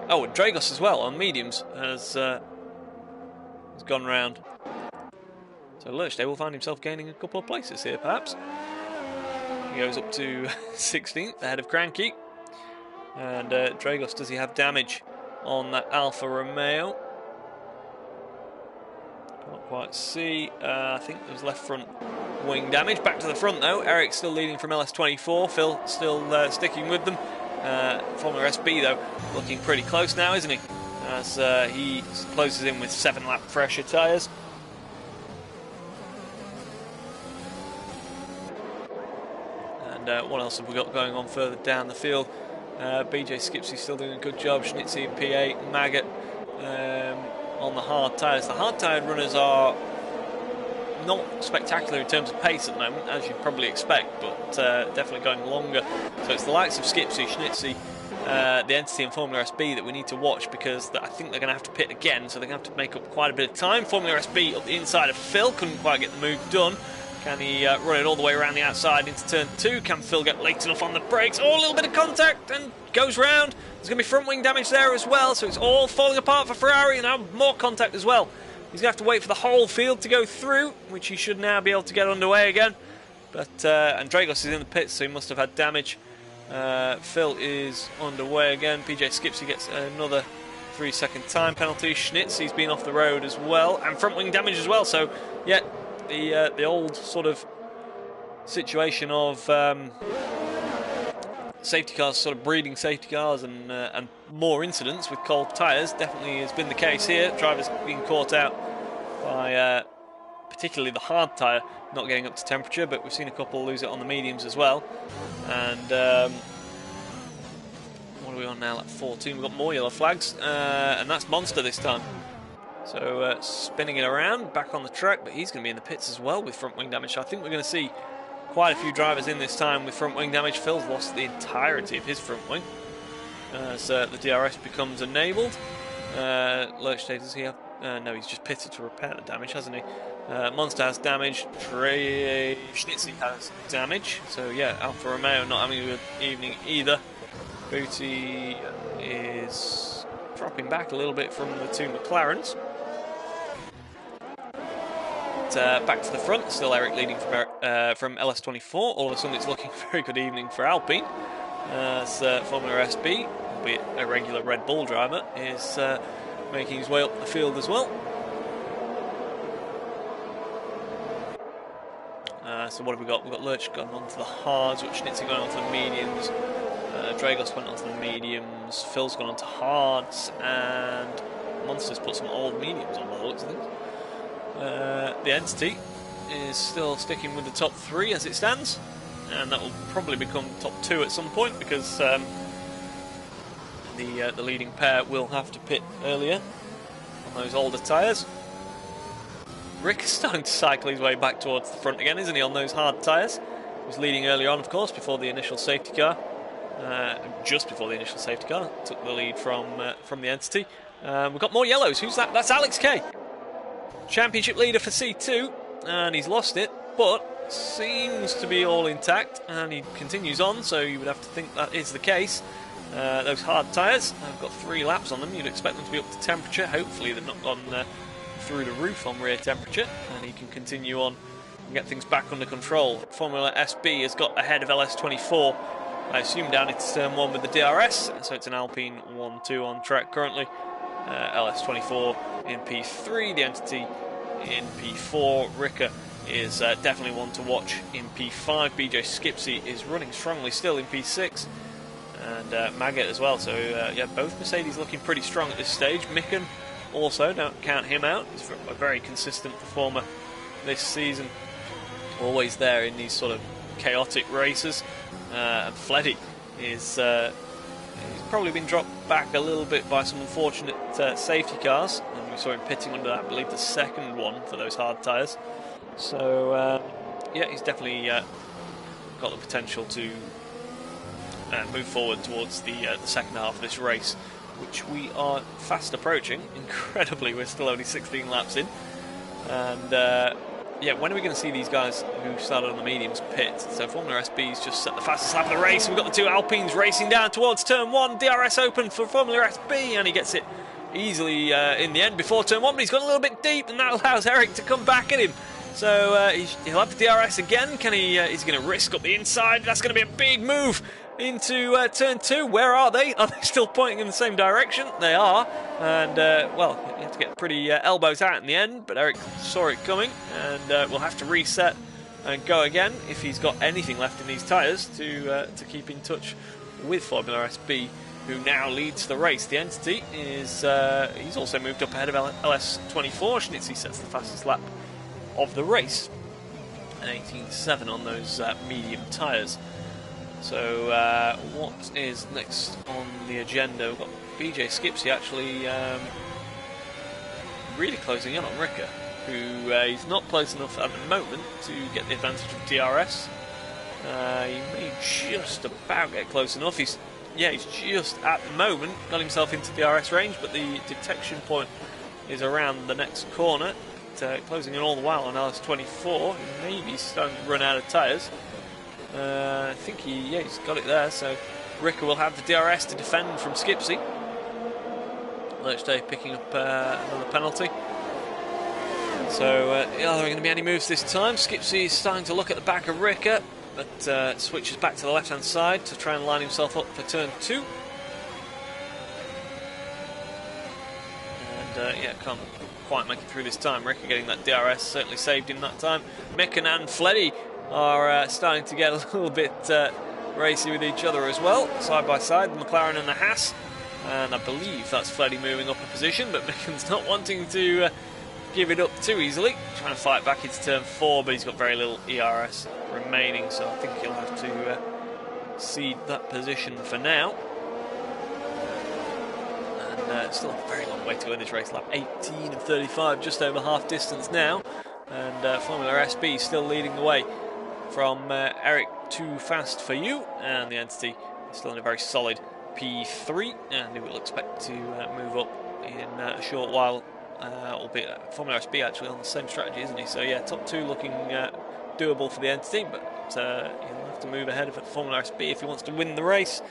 Oh, and Dragos as well, on mediums, has gone round. So Lurch will find himself gaining a couple of places here, perhaps. He goes up to 16th, ahead of Cranky. And Dragos, does he have damage on that Alfa Romeo? Can't quite see. I think there's left front wing damage. Back to the front, though. Eric still leading from LS24. Phil still sticking with them. Formula SB, though, looking pretty close now, isn't he? As he closes in with 7-lap fresher tyres. And what else have we got going on further down the field? BJ Skipsey still doing a good job. Schnitzy in P8, Maggot on the hard tyres. The hard tyred runners are not spectacular in terms of pace at the moment, as you'd probably expect, but definitely going longer. So it's the likes of Skipsey, Schnitzy, the Entity and Formula SB that we need to watch, because I think they're going to have to pit again, so they're going to have to make up quite a bit of time. Formula SB up the inside of Phil, couldn't quite get the move done. Can he run it all the way around the outside into turn 2? Can Phil get late enough on the brakes? Oh, a little bit of contact and goes round. There's going to be front wing damage there as well, so it's all falling apart for Ferrari, and now more contact as well. He's going to have to wait for the whole field to go through, which he should now be able to get underway again. But and Dragos is in the pits, so he must have had damage. Phil is underway again. PJ Skipsy gets another 3-second time penalty. Schnitzy's been off the road as well, and front wing damage as well. So, yeah, the old sort of situation of safety cars sort of breeding safety cars and more incidents with cold tyres definitely has been the case here. Drivers being caught out by particularly the hard tyre not getting up to temperature, but we've seen a couple lose it on the mediums as well. And what are we on now? Like 14. We've got more yellow flags, and that's Monster this time. So spinning it around, back on the track, but he's going to be in the pits as well with front wing damage. So I think we're going to see quite a few drivers in this time with front wing damage. Phil's lost the entirety of his front wing as the DRS becomes enabled. Lurch, does he have? No, he's just pitted to repair the damage, hasn't he? Monster has damage. Schnitzy has damage. So yeah, Alfa Romeo not having a good evening either. Booty is dropping back a little bit from the two McLarens. Back to the front, still Eric leading from LS24. All of a sudden it's looking a very good evening for Alpine. Formula SB, albeit a regular Red Bull driver, is making his way up the field as well. So what have we got? We've got Lurch going on to the hards, we've got Schnitzer going on to the mediums, Dragos went on to the mediums, Phil's gone on to hards, and Monster's put some old mediums on by the looks of things. The Entity is still sticking with the top 3 as it stands, and that will probably become top 2 at some point because the leading pair will have to pit earlier on those older tyres. Rick is starting to cycle his way back towards the front again, isn't he, on those hard tyres? He was leading early on, of course, before the initial safety car. Just before the initial safety car, took the lead from the Entity. We've got more yellows. Who's that? That's Alex Kay. Championship leader for C2, and he's lost it, but seems to be all intact, and he continues on, so you would have to think that is the case. Those hard tyres have got 3 laps on them. You'd expect them to be up to temperature. Hopefully they've not gone through the roof on rear temperature, and he can continue on and get things back under control. Formula SB has got ahead of LS24, I assume down into turn 1 with the DRS, so it's an Alpine 1-2 on track currently. LS24 in P3, the Entity in P4. Ricker is definitely one to watch in P5. BJ Skipsy is running strongly still in P6, and Maggot as well. So yeah, both Mercedes looking pretty strong at this stage. Micken also, don't count him out. He's a very consistent performer this season, always there in these sort of chaotic races. And Fleddy is he's probably been dropped back a little bit by some unfortunate safety cars, and we saw him pitting under that, I believe, the second one for those hard tyres. So yeah, he's definitely got the potential to move forward towards the second half of this race, which we are fast approaching. Incredibly, we're still only 16 laps in, and yeah, when are we going to see these guys who started on the mediums pit? So Formula SB's just set the fastest lap of the race. We've got the two Alpines racing down towards turn 1. DRS open for Formula SB, and he gets it easily in the end before turn 1, but he's gone a little bit deep, and that allows Eric to come back at him. So he'll have the DRS again. Can he? He's going to risk up the inside. That's going to be a big move into turn 2. Where are they? Are they still pointing in the same direction? They are. And, well, you have to get pretty elbows out in the end, but Eric saw it coming, and we'll have to reset and go again if he's got anything left in these tyres to keep in touch with Formula SB, who now leads the race. The Entity is he's also moved up ahead of LS24. Schnitzy sets the fastest lap of the race, 18.7 on those medium tyres. So what is next on the agenda? We've got BJ Skipsy actually really closing in on Ricker, who he's not close enough at the moment to get the advantage of DRS. He may just about get close enough. He's just at the moment got himself into DRS range, but the detection point is around the next corner. closing in all the while on LS24. He may be starting to run out of tyres. I think he's got it there, so Ricker will have the DRS to defend from Skipsy. RLH Day picking up another penalty. So, are there going to be any moves this time? Skipsy is starting to look at the back of Ricker, but switches back to the left-hand side to try and line himself up for turn 2. And, can't quite make it through this time. Ricker getting that DRS certainly saved him that time. Micken and Fleddy are starting to get a little bit racy with each other as well, side by side, the McLaren and the Haas. And I believe that's Fleddy moving up a position, but Micken's not wanting to give it up too easily. Trying to fight back into turn 4, but he's got very little ERS remaining, so I think he'll have to cede that position for now. And still a very long way to go in this race. Lap 18 of 35, just over half distance now. And Formula SB still leading the way from Eric, too fast for you. And the Entity is still in a very solid P3, and we will expect to move up in a short while. Albeit Formula SB actually on the same strategy, isn't he? So yeah, top 2 looking doable for the Entity, but he'll have to move ahead of Formula SB if he wants to win the race.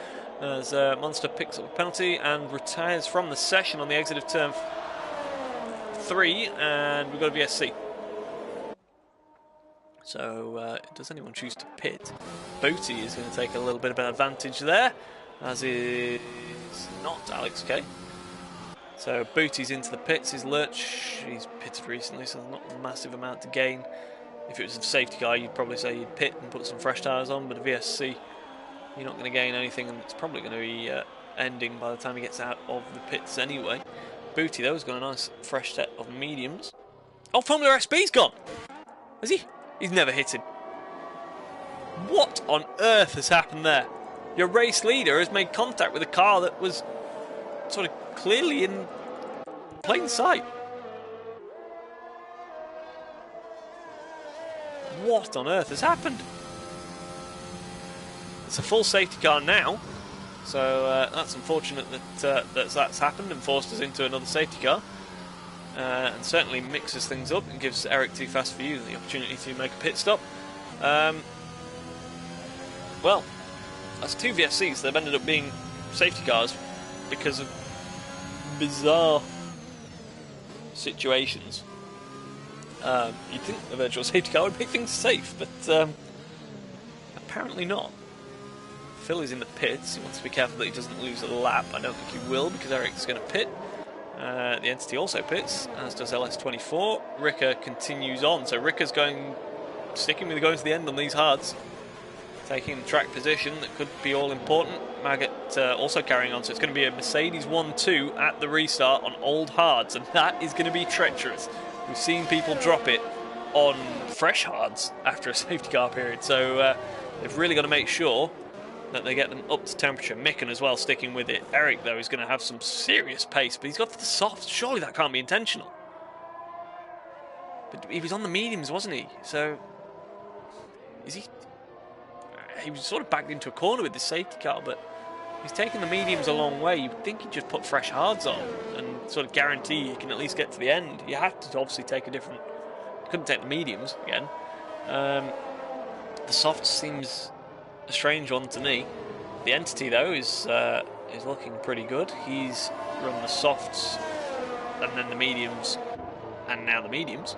As Monster picks up a penalty and retires from the session on the exit of turn 3, and we've got a VSC. So does anyone choose to pit? Booty is going to take a little bit of an advantage there, as is not Alex K. So Booty's into the pits. His Lurch, he's pitted recently, so there's not a massive amount to gain. If it was a safety car, you'd probably say you'd pit and put some fresh tyres on, but a VSC, you're not going to gain anything, and it's probably going to be ending by the time he gets out of the pits anyway. Booty, though, has got a nice fresh set of mediums. Oh, Formula SB's gone! Has he? He's never hit him. What on earth has happened there? Your race leader has made contact with a car that was sort of clearly in plain sight. What on earth has happened? It's a full safety car now, so that's unfortunate that that's happened and forced us into another safety car. And certainly mixes things up and gives Eric Too Fast For You the opportunity to make a pit stop. Well, that's 2 VSCs that have ended up being safety cars because of bizarre situations. You'd think a virtual safety car would make things safe, but apparently not. Phil is in the pits. He wants to be careful that he doesn't lose a lap. I don't think he will, because Eric's going to pit. The Entity also pits, as does LS24. Ricker continues on, so Ricker's sticking with going to the end on these hards, taking the track position that could be all important. Maggot also carrying on, so it's going to be a Mercedes 1-2 at the restart on old hards, and that is going to be treacherous. We've seen people drop it on fresh hards after a safety car period, so they've really got to make sure that they get them up to temperature. Micken as well sticking with it. Eric, though, is going to have some serious pace, but he's got the softs. Surely that can't be intentional. But he was on the mediums, wasn't he? So, is he... He was sort of backed into a corner with the safety car, but he's taken the mediums a long way. You'd think he'd just put fresh hards on and sort of guarantee you can at least get to the end. You have to obviously take a different... You couldn't take the mediums again. The softs seems a strange one to me. The Entity, though, is looking pretty good. He's run the softs and then the mediums and now the mediums,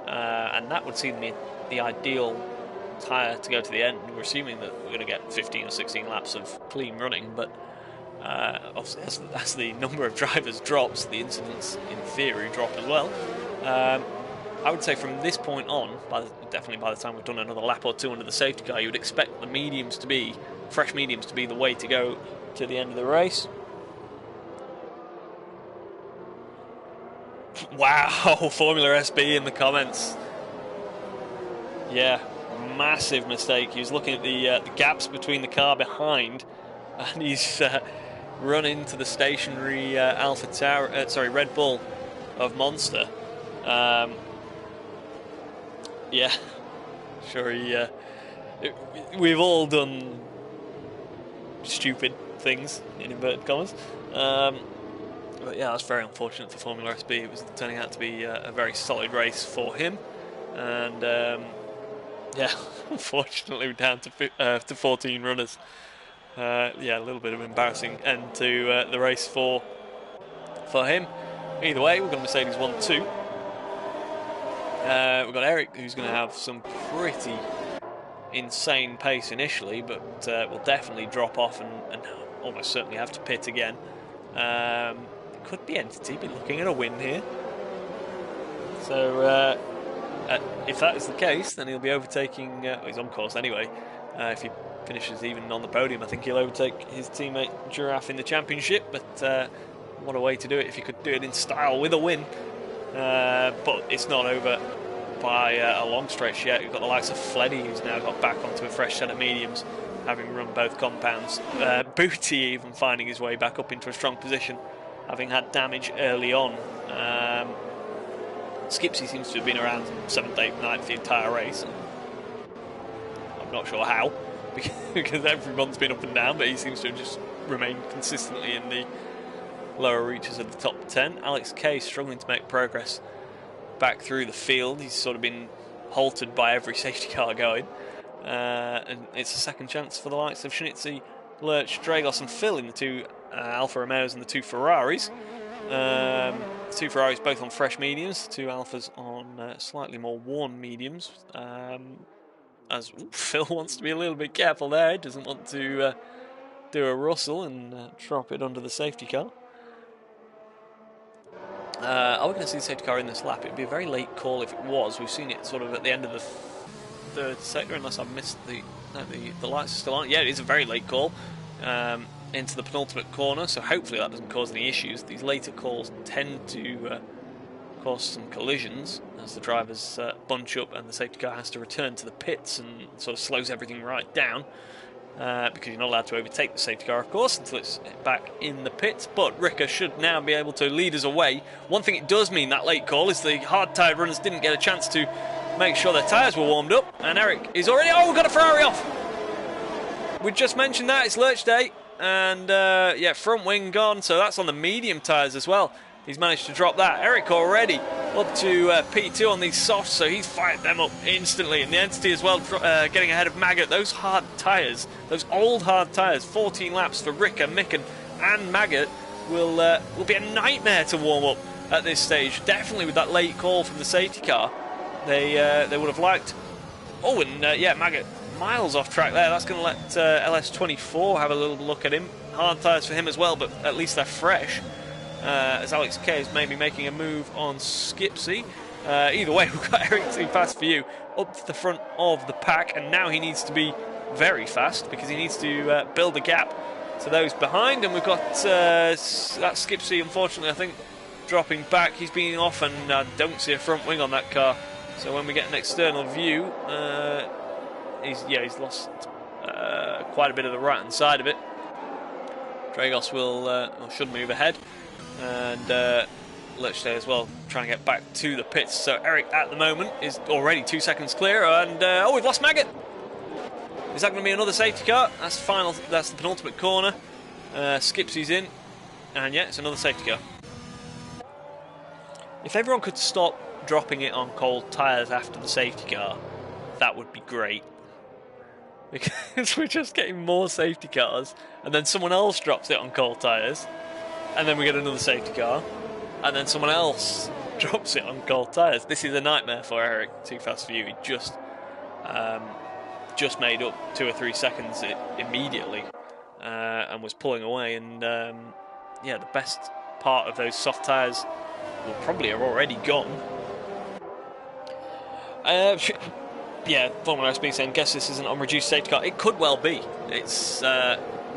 and that would seem the ideal tyre to go to the end. We're assuming that we're going to get 15 or 16 laps of clean running, but obviously as the number of drivers drops, the incidents in theory drop as well. I would say from this point on, definitely by the time we've done another lap or two under the safety car, you would expect the mediums to be, fresh mediums to be the way to go to the end of the race. Wow, Formula SB in the comments. Yeah, massive mistake. He was looking at the gaps between the car behind, and he's run into the stationary Red Bull of Monster. Yeah, sure. We've all done stupid things in inverted commas. But yeah, that's very unfortunate for Formula SB. It was turning out to be a very solid race for him, and yeah, unfortunately we're down to 14 runners. Yeah, a little bit of an embarrassing end to the race for him. Either way, we've got Mercedes 1-2. We've got Eric, who's going to have some pretty insane pace initially, but will definitely drop off and almost certainly have to pit again. Could be Entity, but looking at a win here. So if that is the case, then he'll be overtaking. Well, he's on course anyway. If he finishes even on the podium, I think he'll overtake his teammate Giraffe in the championship. But what a way to do it if you could do it in style with a win. But it's not over by a long stretch yet. We've got the likes of Fleddy, who's now got back onto a fresh set of mediums, having run both compounds. Booty even finding his way back up into a strong position, having had damage early on. Skipsy seems to have been around 7th, 8th, 9th the entire race. I'm not sure how, because everyone's been up and down, but he seems to have just remained consistently in the lower reaches of the top 10. Alex K struggling to make progress back through the field. He's sort of been halted by every safety car going. And it's a second chance for the likes of Schnitzy, Lurch, Dragos and Phil in the two Alfa Romeos and the two Ferraris. Two Ferraris both on fresh mediums, two Alfas on slightly more worn mediums. As Phil wants to be a little bit careful there, he doesn't want to do a Russell and drop it under the safety car. Are we going to see the safety car in this lap? It would be a very late call if it was. We've seen it sort of at the end of the third sector, unless I've missed the lights are still on. Yeah, it is a very late call into the penultimate corner, so hopefully that doesn't cause any issues. These later calls tend to cause some collisions as the drivers bunch up and the safety car has to return to the pits, and sort of slows everything right down. Because you're not allowed to overtake the safety car, of course, until it's back in the pits. But Ricker should now be able to lead us away. One thing it does mean, that late call, is the hard-tyred runners didn't get a chance to make sure their tyres were warmed up. And Eric is already... Oh, we've got a Ferrari off! We just mentioned that, it's Lurch Day. And, yeah, front wing gone, so that's on the medium tyres as well. He's managed to drop that. Eric already up to P2 on these softs, so he's fired them up instantly. And the Entity as well, getting ahead of Maggot. Those hard tyres, those old hard tyres, 14 laps for Ricker, Micken and Maggot will be a nightmare to warm up at this stage. Definitely with that late call from the safety car, they would have liked. Oh, and yeah, Maggot miles off track there. That's going to let LS24 have a little look at him. Hard tyres for him as well, but at least they're fresh. As Alex K is maybe making a move on Skipsy. Either way, we've got Eric too fast for you up to the front of the pack, and now he needs to be very fast because he needs to build a gap to those behind. And we've got that Skipsy, unfortunately, I think, dropping back. He's been off, and I don't see a front wing on that car. So when we get an external view, he's lost quite a bit of the right-hand side of it. Dragos should move ahead. And Lurch Day as well, trying to get back to the pits. So Eric at the moment is already 2 seconds clear, and we've lost Maggot. Is that going to be another safety car? That's final. That's the penultimate corner. Skipsy's in, and yeah, it's another safety car. If everyone could stop dropping it on cold tyres after the safety car, that would be great. Because we're just getting more safety cars, and then someone else drops it on cold tyres. And then we get another safety car, and then someone else drops it on cold tyres. This is a nightmare for Eric. Too fast for you. He just made up 2 or 3 seconds immediately, and was pulling away. And yeah, the best part of those soft tyres will probably have already gone. Yeah, Formula SB saying, guess this isn't on reduced safety car. It could well be. It's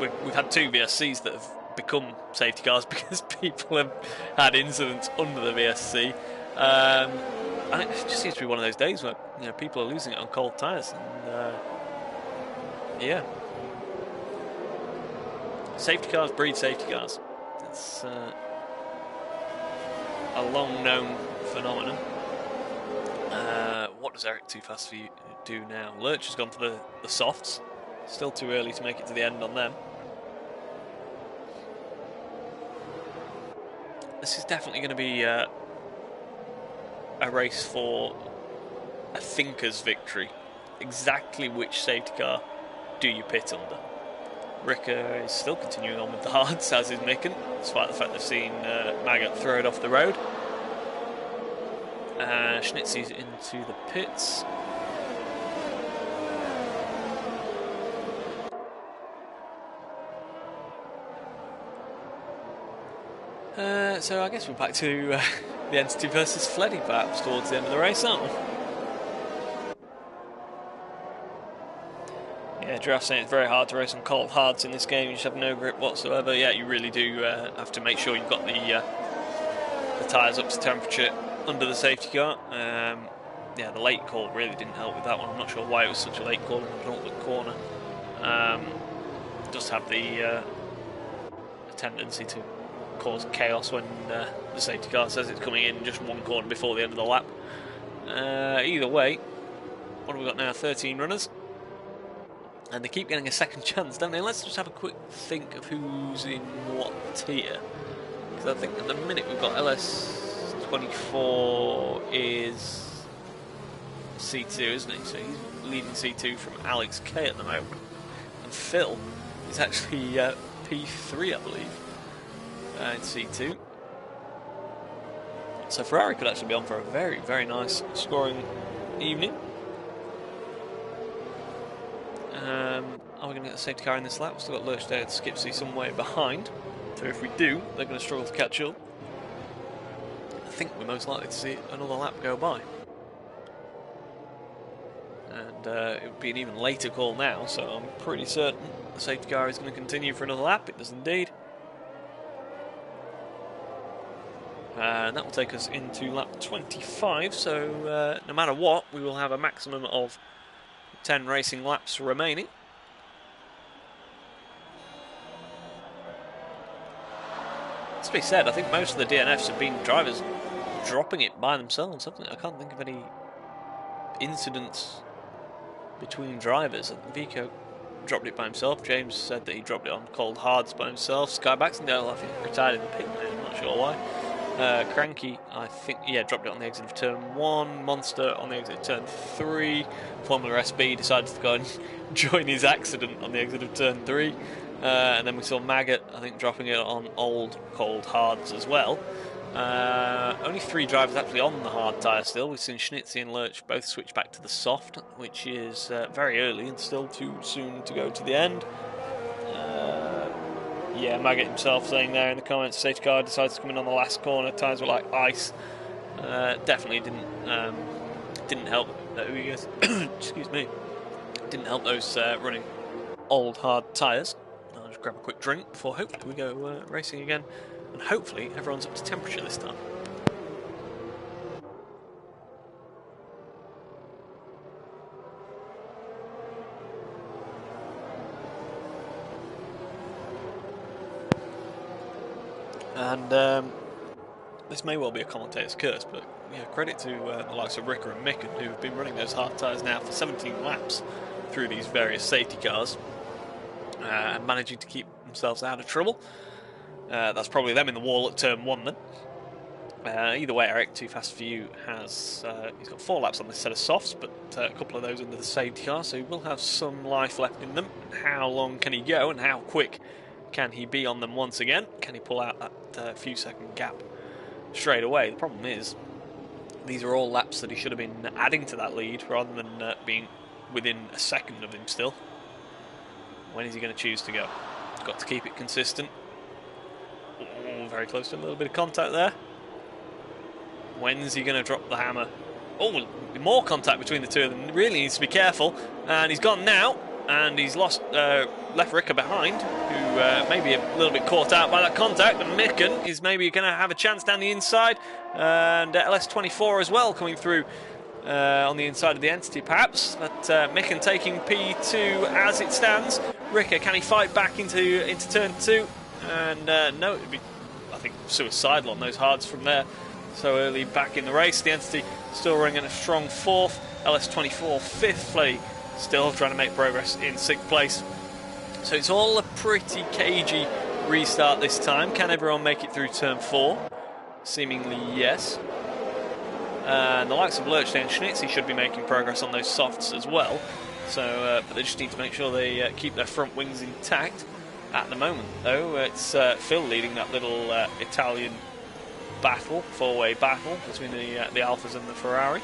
we've had 2 VSCs that have become safety cars because people have had incidents under the VSC, and it just seems to be one of those days where people are losing it on cold tyres, and yeah, safety cars breed safety cars. It's a long known phenomenon. What does Eric Too Fast for You do now? Lurch has gone for the softs. Still too early to make it to the end on them. this is definitely going to be a race for a thinker's victory. Exactly which safety car do you pit under? Ricker is still continuing on with the hards, as is Micken, despite the fact they've seen Maggot throw it off the road. Schnitzy's into the pits. So I guess we're back to the Entity versus Fleddy perhaps towards the end of the race, aren't we? Yeah, Giraffe saying it's very hard to race on cold hards in this game. You just have no grip whatsoever. Yeah, you really do have to make sure you've got the tyres up to temperature under the safety car. Yeah, the late call really didn't help with that one. I'm not sure why it was such a late call in the penultimate corner. Does have the tendency to cause chaos when the safety car says it's coming in just one corner before the end of the lap. Either way, what have we got now? 13 runners. And they keep getting a second chance, don't they? Let's just have a quick think of who's in what tier. Because I think at the minute we've got LS24 is C2, isn't he? So he's leading C2 from Alex K at the moment. And Phil is actually P3, I believe, in C2. So Ferrari could actually be on for a very, very nice scoring evening. Are we going to get a safety car in this lap? We've still got Lurch there, Skipsy some way behind. So if we do, they're going to struggle to catch up. I think we're most likely to see another lap go by. And it would be an even later call now, so I'm pretty certain the safety car is going to continue for another lap. It does indeed. And that will take us into lap 25, so no matter what, we will have a maximum of 10 racing laps remaining. To be said, I think most of the DNFs have been drivers dropping it by themselves. I can't think of any incidents between drivers. Vico dropped it by himself. James said that he dropped it on cold hards by himself. Sky Baxendale, I think, retired in the pit lane. I'm not sure why. Cranky, I think, yeah, dropped it on the exit of turn 1. Monster on the exit of turn 3. Formula SB decided to go and join his accident on the exit of turn 3. And then we saw Maggot, I think, dropping it on old cold hards as well. Only 3 drivers actually on the hard tyre still. We've seen Schnitzy and Lurch both switch back to the soft, which is very early and still too soon to go to the end. Yeah, Maggot himself saying there in the comments, safety car decides to come in on the last corner. Tyres were like ice. Definitely didn't help. Excuse me. Didn't help those running old hard tyres. I'll just grab a quick drink before hopefully we go racing again, and hopefully everyone's up to temperature this time. And this may well be a commentator's curse, but yeah, credit to the likes of Ricker and Micken, who have been running those hard tyres now for 17 laps through these various safety cars, and managing to keep themselves out of trouble. That's probably them in the wall at turn 1 then. Either way, Eric, Too Fast For You has he's got 4 laps on this set of softs, but a couple of those under the safety car, so he will have some life left in them. How long can he go, and how quick can he be on them once again? Can he pull out that few second gap straight away? The problem is, these are all laps that he should have been adding to that lead rather than being within a second of him still. When is he going to choose to go? He's got to keep it consistent. Ooh, very close to a little bit of contact there. When's he going to drop the hammer? Oh, more contact between the two of them. Really needs to be careful. And he's gone now. And he's left Ricker behind, who may be a little bit caught out by that contact. And Micken is maybe going to have a chance down the inside. And LS24 as well coming through on the inside of the Entity, perhaps. But Micken taking P2 as it stands. Ricker, can he fight back into turn 2? And no, it would be, I think, suicidal on those hards from there. So early back in the race. The Entity still running in a strong 4th. LS24 5th. Fleddy still trying to make progress in 6th place. So it's all a pretty cagey restart this time. Can everyone make it through turn 4? Seemingly, yes. And the likes of Lurch and Schnitzy should be making progress on those softs as well. So, but they just need to make sure they keep their front wings intact. At the moment, though, it's Phil leading that little Italian battle, four-way battle between the Alphas and the Ferrari.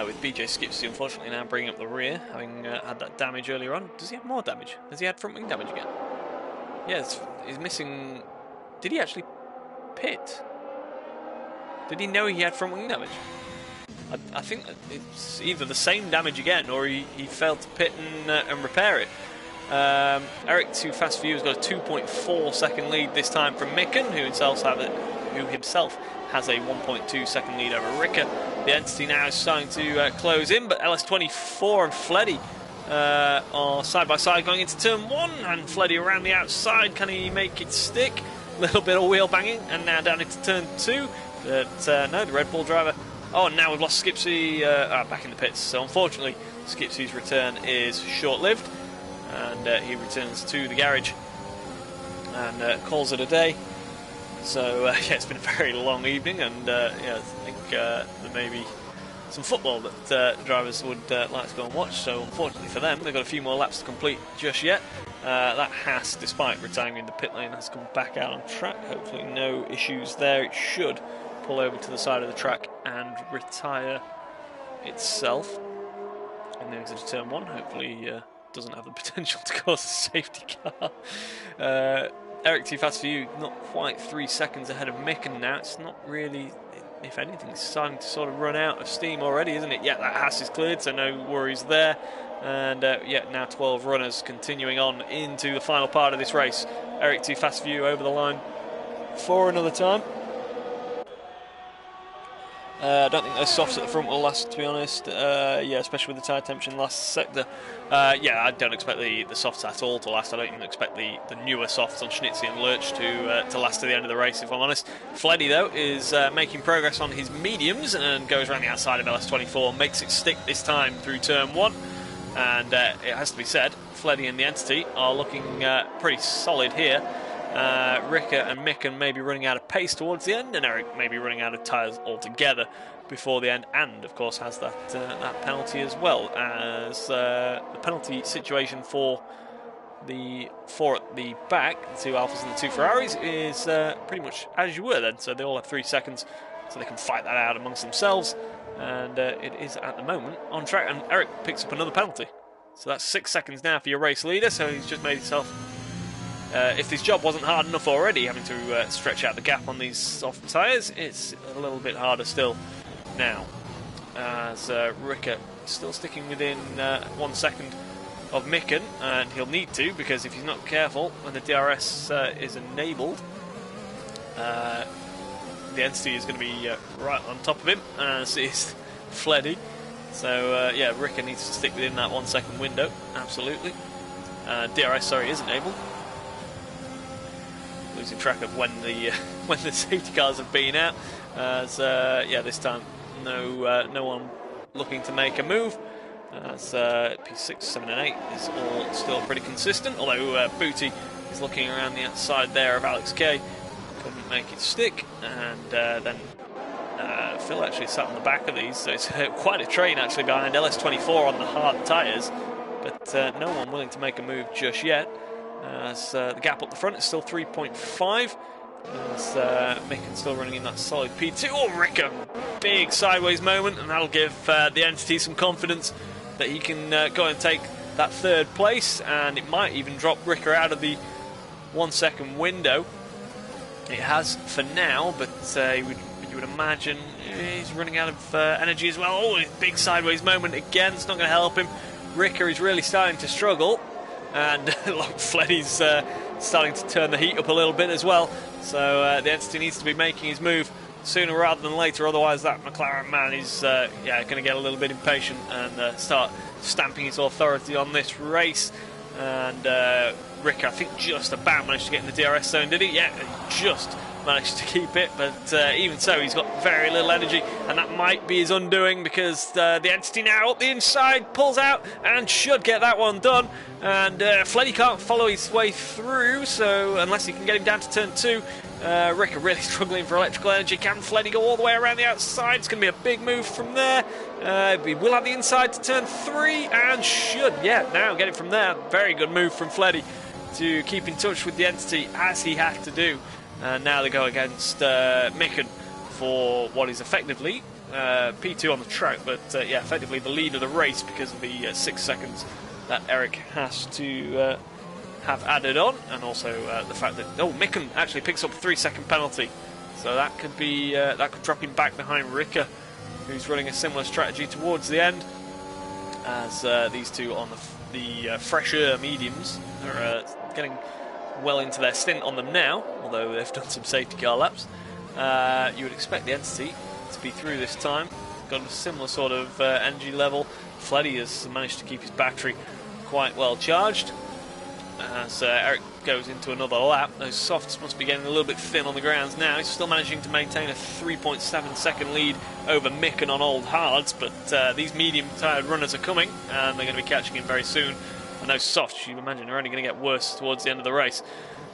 With BJ Skipsy unfortunately now bringing up the rear, having had that damage earlier on. Does he have more damage? Has he had front wing damage again? Yes, he's missing... Did he actually pit? Did he know he had front wing damage? I think it's either the same damage again, or he failed to pit and repair it. Eric Too Fast For You has got a 2.4 second lead this time from Micken, who himself has a 1.2 second lead over Ricker. The Entity now is starting to close in, but LS24 and Fleddy are side by side going into turn 1, and Fleddy around the outside. Can he make it stick? A little bit of wheel banging, and now down into turn 2. But no, the Red Bull driver. Oh, and now we've lost Skipsy back in the pits. So unfortunately, Skipsy's return is short-lived, and he returns to the garage and calls it a day. So yeah, it's been a very long evening, and yeah, I think there may be some football that drivers would like to go and watch. So unfortunately for them, they've got a few more laps to complete just yet. That Haas, despite retiring in the pit lane, has come back out on track. Hopefully no issues there. It should pull over to the side of the track and retire itself on the exit of turn 1. Hopefully doesn't have the potential to cause a safety car. Eric Too Fast For You, not quite 3 seconds ahead of Micken now. It's not really, if anything, it's starting to sort of run out of steam already, isn't it? Yeah, that Haas is cleared, so no worries there. And yeah, now 12 runners continuing on into the final part of this race. Eric Too Fast For You over the line for another time. I don't think those softs at the front will last, to be honest. Yeah, especially with the tyre temperature in the last sector. Yeah, I don't expect the softs at all to last. I don't even expect the newer softs on Schnitzy and Lurch to last to the end of the race, if I'm honest. Fleddy, though, is making progress on his mediums and goes around the outside of LS24, makes it stick this time through turn 1. And it has to be said, Fleddy and the Entity are looking pretty solid here. Ricker and Micken may be running out of pace towards the end, and Eric may be running out of tyres altogether before the end, and of course has that penalty as well, as the penalty situation for the four at the back, the 2 Alphas and the 2 Ferraris, is pretty much as you were then, so they all have 3 seconds, so they can fight that out amongst themselves, and it is at the moment on track, and Eric picks up another penalty. So that's 6 seconds now for your race leader, so he's just made himself... if this job wasn't hard enough already, having to stretch out the gap on these soft tyres, it's a little bit harder still now. As Ricker still sticking within 1 second of Micken, and he'll need to, because if he's not careful, when the DRS is enabled, the Entity is going to be right on top of him, as is Fleddy. So yeah, Ricker needs to stick within that 1 second window, absolutely. DRS, sorry, is enabled. Losing track of when the safety cars have been out, as yeah, this time no one looking to make a move, as P6, 7 and 8 is all still pretty consistent, although Booty is looking around the outside there of Alex K, couldn't make it stick, and then Phil actually sat on the back of these, so it's quite a train actually behind LS24 on the hard tyres, but no one willing to make a move just yet. As the gap up the front is still 3.5, as Micken's still running in that solid P2. Oh, Ricker, big sideways moment, and that'll give the Entity some confidence that he can go and take that 3rd place, and it might even drop Ricker out of the 1 second window. It has for now, but you would imagine he's running out of energy as well. Oh, big sideways moment again, it's not going to help him. Ricker is really starting to struggle. And Fleddy's starting to turn the heat up a little bit as well. So the Entity needs to be making his move sooner rather than later. Otherwise, that McLaren man is yeah, going to get a little bit impatient and start stamping his authority on this race. And Ricker, I think, just about managed to get in the DRS zone, did he? Yeah, just managed to keep it. But even so, he's got very little energy, and that might be his undoing, because the Entity now up the inside pulls out and should get that one done. And Fleddy can't follow his way through, so unless he can get him down to turn 2, Ricker really struggling for electrical energy. Can Fleddy go all the way around the outside? It's going to be a big move from there. He will have the inside to turn 3 and should, now get it from there. Very good move from Fleddy to keep in touch with the entity as he had to do. And now they go against Micken for what is effectively P2 on the track, but effectively the lead of the race because of the 6 seconds that Eric has to have added on, and also the fact that Micken actually picks up a 3-second penalty, so that could be that could drop him back behind Ricker, who's running a similar strategy towards the end, as these two on the fresher mediums are getting well into their stint on them now, although they've done some safety car laps. You would expect the entity to be through this time, got a similar sort of energy level. Fleddy has managed to keep his battery quite well charged as Eric goes into another lap. Those softs must be getting a little bit thin on the grounds now. He's still managing to maintain a 3.7 second lead over Micken on old hards, but these medium tired runners are coming and they're going to be catching him very soon, and those softs, you imagine, are only going to get worse towards the end of the race.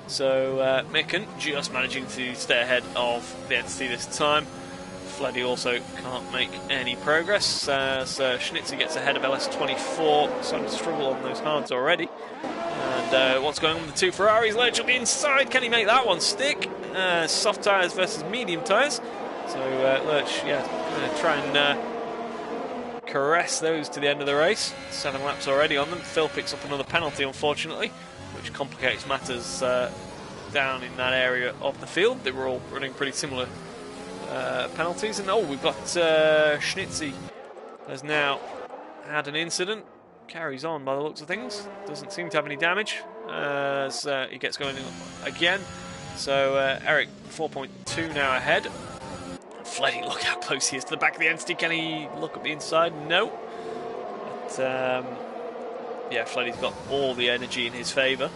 So Micken just managing to stay ahead of the entity this time. Fleddy also can't make any progress, so Schnitzer gets ahead of LS24, starting to struggle on those hards already. And what's going on with the two Ferraris? Lurch on the inside, can he make that one stick? Soft tyres versus medium tyres. So Lurch, going to try and caress those to the end of the race. 7 laps already on them. Phil picks up another penalty, unfortunately, which complicates matters down in that area of the field. They were all running pretty similar penalties, and we've got Schnitzy has now had an incident, carries on by the looks of things, doesn't seem to have any damage as he gets going again. So Eric 4.2 now ahead. Fleddy, look how close he is to the back of the entity. Can he look at the inside? No. But Fleddy's got all the energy in his favour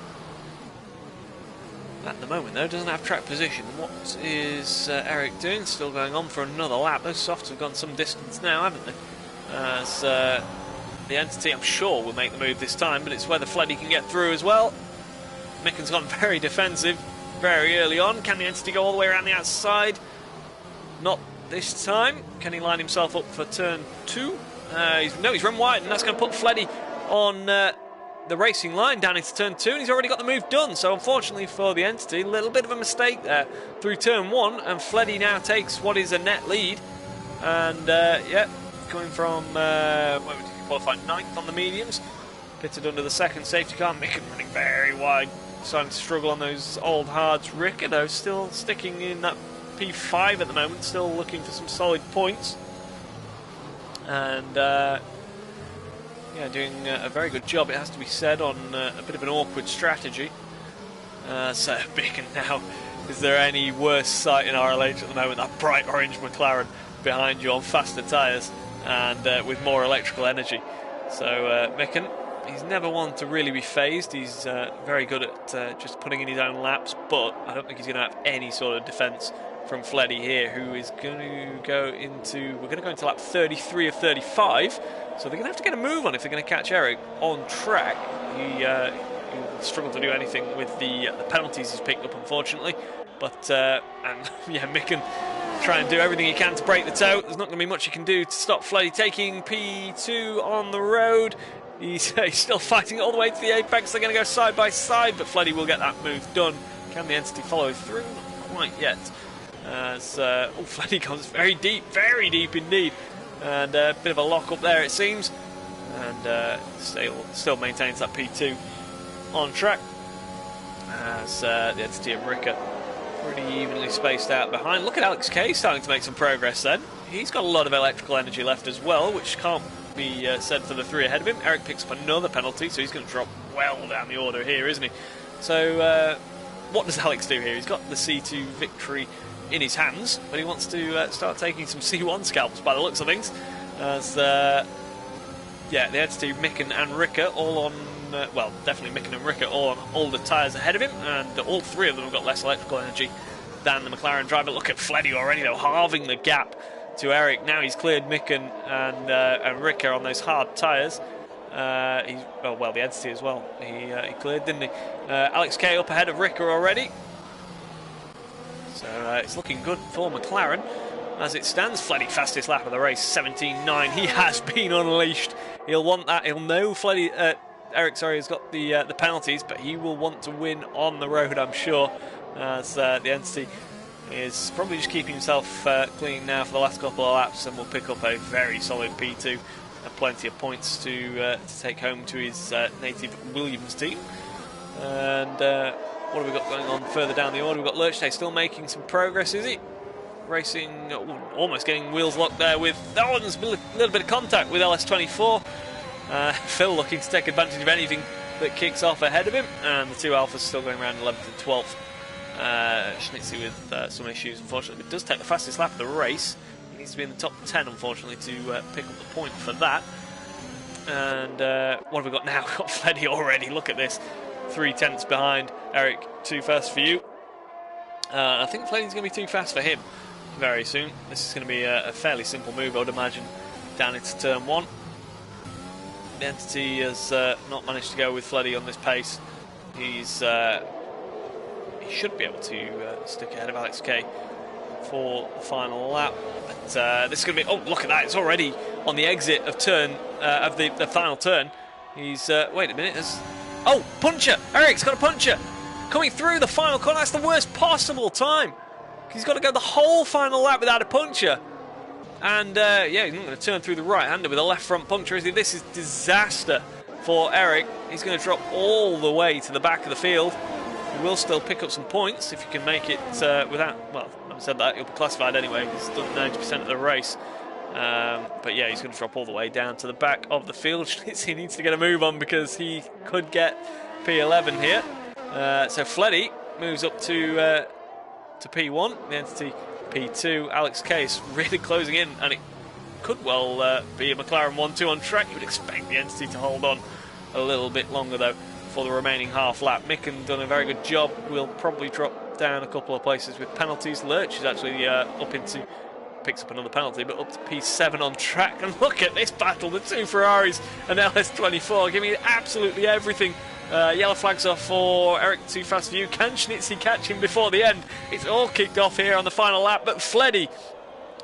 at the moment, though. Doesn't have track position. What is Eric doing? Still going on for another lap. Those softs have gone some distance now, haven't they? As the entity, I'm sure, will make the move this time, but it's whether Fleddy can get through as well. Micken's gone very defensive very early on. Can the entity go all the way around the outside? Not this time. Can he line himself up for turn 2? He's run wide, and that's going to put Fleddy on the racing line down into turn 2, and he's already got the move done. So unfortunately for the entity, a little bit of a mistake there through turn 1, and Fleddy now takes what is a net lead. And coming from where would he qualify? 9th on the mediums, pitted under the second safety car. Micken running very wide, starting to struggle on those old hards. Ricker, though, still sticking in that P5 at the moment, still looking for some solid points, and doing a very good job, it has to be said, on a bit of an awkward strategy. So Micken now, is there any worse sight in RLH at the moment? That bright orange McLaren behind you on faster tyres and with more electrical energy. So Micken, he's never one to really be phased. He's very good at just putting in his own laps, but I don't think he's going to have any sort of defence from Fleddy here, who is going to go into, we're going to go into lap 33 of 35, so they're going to have to get a move on if they're going to catch Eric on track. He struggled to do anything with the penalties he's picked up, unfortunately, but Micken try and do everything he can to break the toe. There's not going to be much he can do to stop Fleddy taking P2 on the road. He's still fighting all the way to the apex. They're going to go side by side, but Fleddy will get that move done. Can the entity follow through? Not quite yet. Fleddy comes very deep indeed, and a bit of a lock up there, it seems, and still maintains that P2 on track, as the entity of Ricker pretty evenly spaced out behind. Look at Alex Kay starting to make some progress then. He's got a lot of electrical energy left as well, which can't be said for the 3 ahead of him. Eric picks up another penalty, so he's going to drop well down the order here, isn't he? So what does Alex do here? He's got the C2 victory in his hands, but he wants to start taking some C1 scalps by the looks of things, as the entity Micken and Ricker all on definitely Micken and Ricker all on older tyres ahead of him, and all 3 of them have got less electrical energy than the McLaren driver. Look at Fleddy already, though, halving the gap to Eric. Now he's cleared Micken and Ricker on those hard tyres. The entity as well. He cleared, didn't he? Alex Kay up ahead of Ricker already. So it's looking good for McLaren. As it stands, Fleddy fastest lap of the race, 17.9. He has been unleashed. He'll want that. He'll know Eric, has got the penalties, but he will want to win on the road, I'm sure. As the entity is probably just keeping himself clean now for the last couple of laps, and will pick up a very solid P2 and plenty of points to take home to his native Williams team. And what have we got going on further down the order? We've got Lurchday still making some progress, is he? Racing, almost getting wheels locked there with, there's a little bit of contact with LS24. Phil looking to take advantage of anything that kicks off ahead of him, and the two Alphas still going around 11th and 12th. Schnitzy with some issues, unfortunately, but does take the fastest lap of the race. He needs to be in the top 10, unfortunately, to pick up the point for that. And what have we got now? We've got Fleddy already. Look at this, 3 tenths behind Eric. Too fast for you. I think Fleddy's going to be too fast for him very soon. This is going to be a fairly simple move, I would imagine, down into turn 1. The entity has not managed to go with Fleddy on this pace. He should be able to stick ahead of Alex K for the final lap. But this is going to be, oh, look at that, it's already on the exit of turn of the final turn. He's wait a minute, oh, puncher! Eric's got a puncher coming through the final corner. That's the worst possible time. He's got to go the whole final lap without a puncture. And yeah, he's not going to turn through the right-hander with a left front puncture, is he? This is disaster for Eric. He's going to drop all the way to the back of the field. He will still pick up some points if he can make it without, well, having said that, he'll be classified anyway. He's done 90% of the race. But yeah, he's going to drop all the way down to the back of the field. He needs to get a move on because he could get P11 here. So Fleddy moves up to P1, the entity P2. Alex Case really closing in, and it could well be a McLaren 1-2 on track. You would expect the entity to hold on a little bit longer though for the remaining half lap. Micken done a very good job. We'll probably drop down a couple of places with penalties. Lurch is actually picks up another penalty, but up to P7 on track. And look at this battle, the two Ferraris and LS24 giving it absolutely everything. Yellow flags off for Eric, too fast for you. Can Schnitzy catch him before the end? It's all kicked off here on the final lap, but Fleddy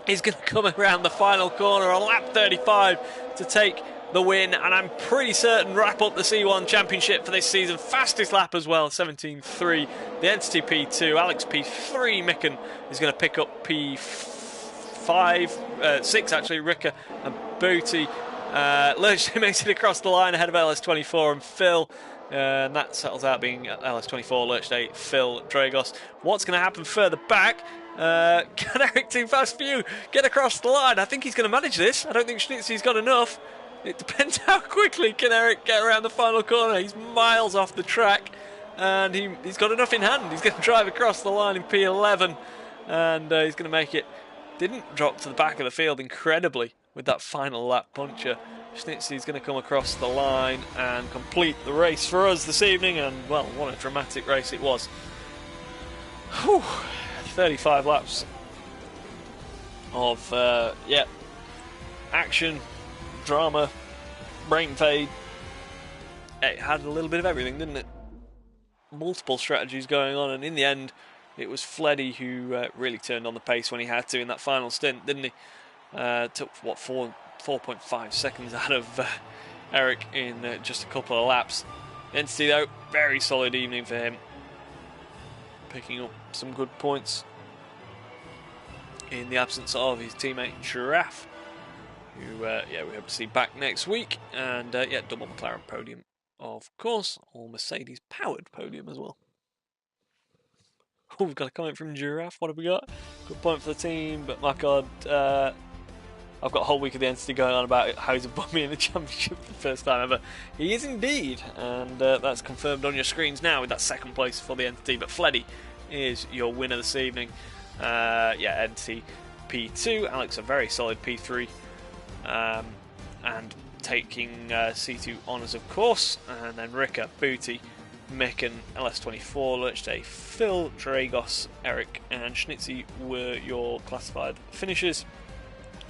is going to come around the final corner on lap 35 to take the win, and I'm pretty certain wrap up the C1 Championship for this season. Fastest lap as well, 17.3. The entity P2, Alex P3, Micken is going to pick up P6 actually, Ricker and Booty. Lurch makes it across the line ahead of LS24 and Phil. And that settles out being LS24, Lurchday, Phil, Dragos. What's going to happen further back? Can Eric too fast for you get across the line? I think he's going to manage this. I don't think Schnitzy's got enough. It depends how quickly can Eric get around the final corner. He's miles off the track, and he's got enough in hand. He's going to drive across the line in P11, and he's going to make it. Didn't drop to the back of the field incredibly with that final lap puncture. Schnitzy's going to come across the line and complete the race for us this evening, and well, what a dramatic race it was. Whew, 35 laps of action, drama, brain fade. It had a little bit of everything, didn't it? Multiple strategies going on, and in the end it was Fleddy who really turned on the pace when he had to in that final stint, didn't he? Took what, 4.5 seconds out of Eric in just a couple of laps. Entity though, very solid evening for him, picking up some good points in the absence of his teammate Giraffe, who we hope to see back next week. And double McLaren podium, of course, all Mercedes powered podium as well. Oh, we've got a comment from Giraffe. What have we got? Good point for the team, but my God, I've got a whole week of the entity going on about how he's above me in the championship for the first time ever. He is indeed, and that's confirmed on your screens now with that second place for the entity. But Fleddy is your winner this evening. Entity P2, Alex a very solid P3, and taking C2 honours of course, and then Ricker, Booty, Micken, LS24, Lurchday, Phil, Dragos, Eric and Schnitzy were your classified finishers.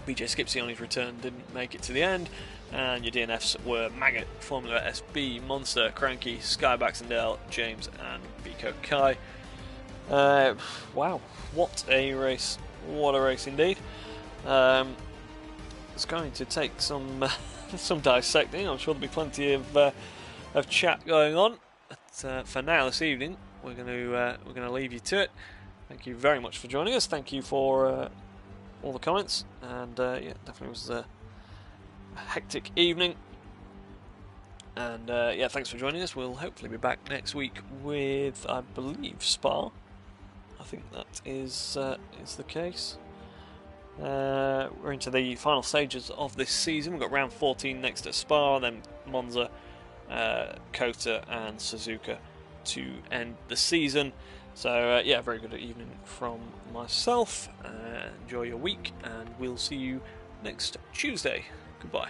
BJ Skipsy on his return didn't make it to the end, and your DNFs were Maggot, Formula SB, Monster, Cranky, Sky Baxendale, James and Biko Kai. Wow, what a race! What a race indeed. It's going to take some some dissecting. I'm sure there'll be plenty of chat going on. But for now, this evening, we're going to leave you to it. Thank you very much for joining us. Thank you for all the comments, and yeah, definitely was a hectic evening. And yeah, thanks for joining us. We'll hopefully be back next week with, I believe, Spa. I think that is the case. We're into the final stages of this season. We've got round 14 next to Spa, then Monza, Kota and Suzuka to end the season. So yeah, very good evening from myself. Enjoy your week, and we'll see you next Tuesday. Goodbye.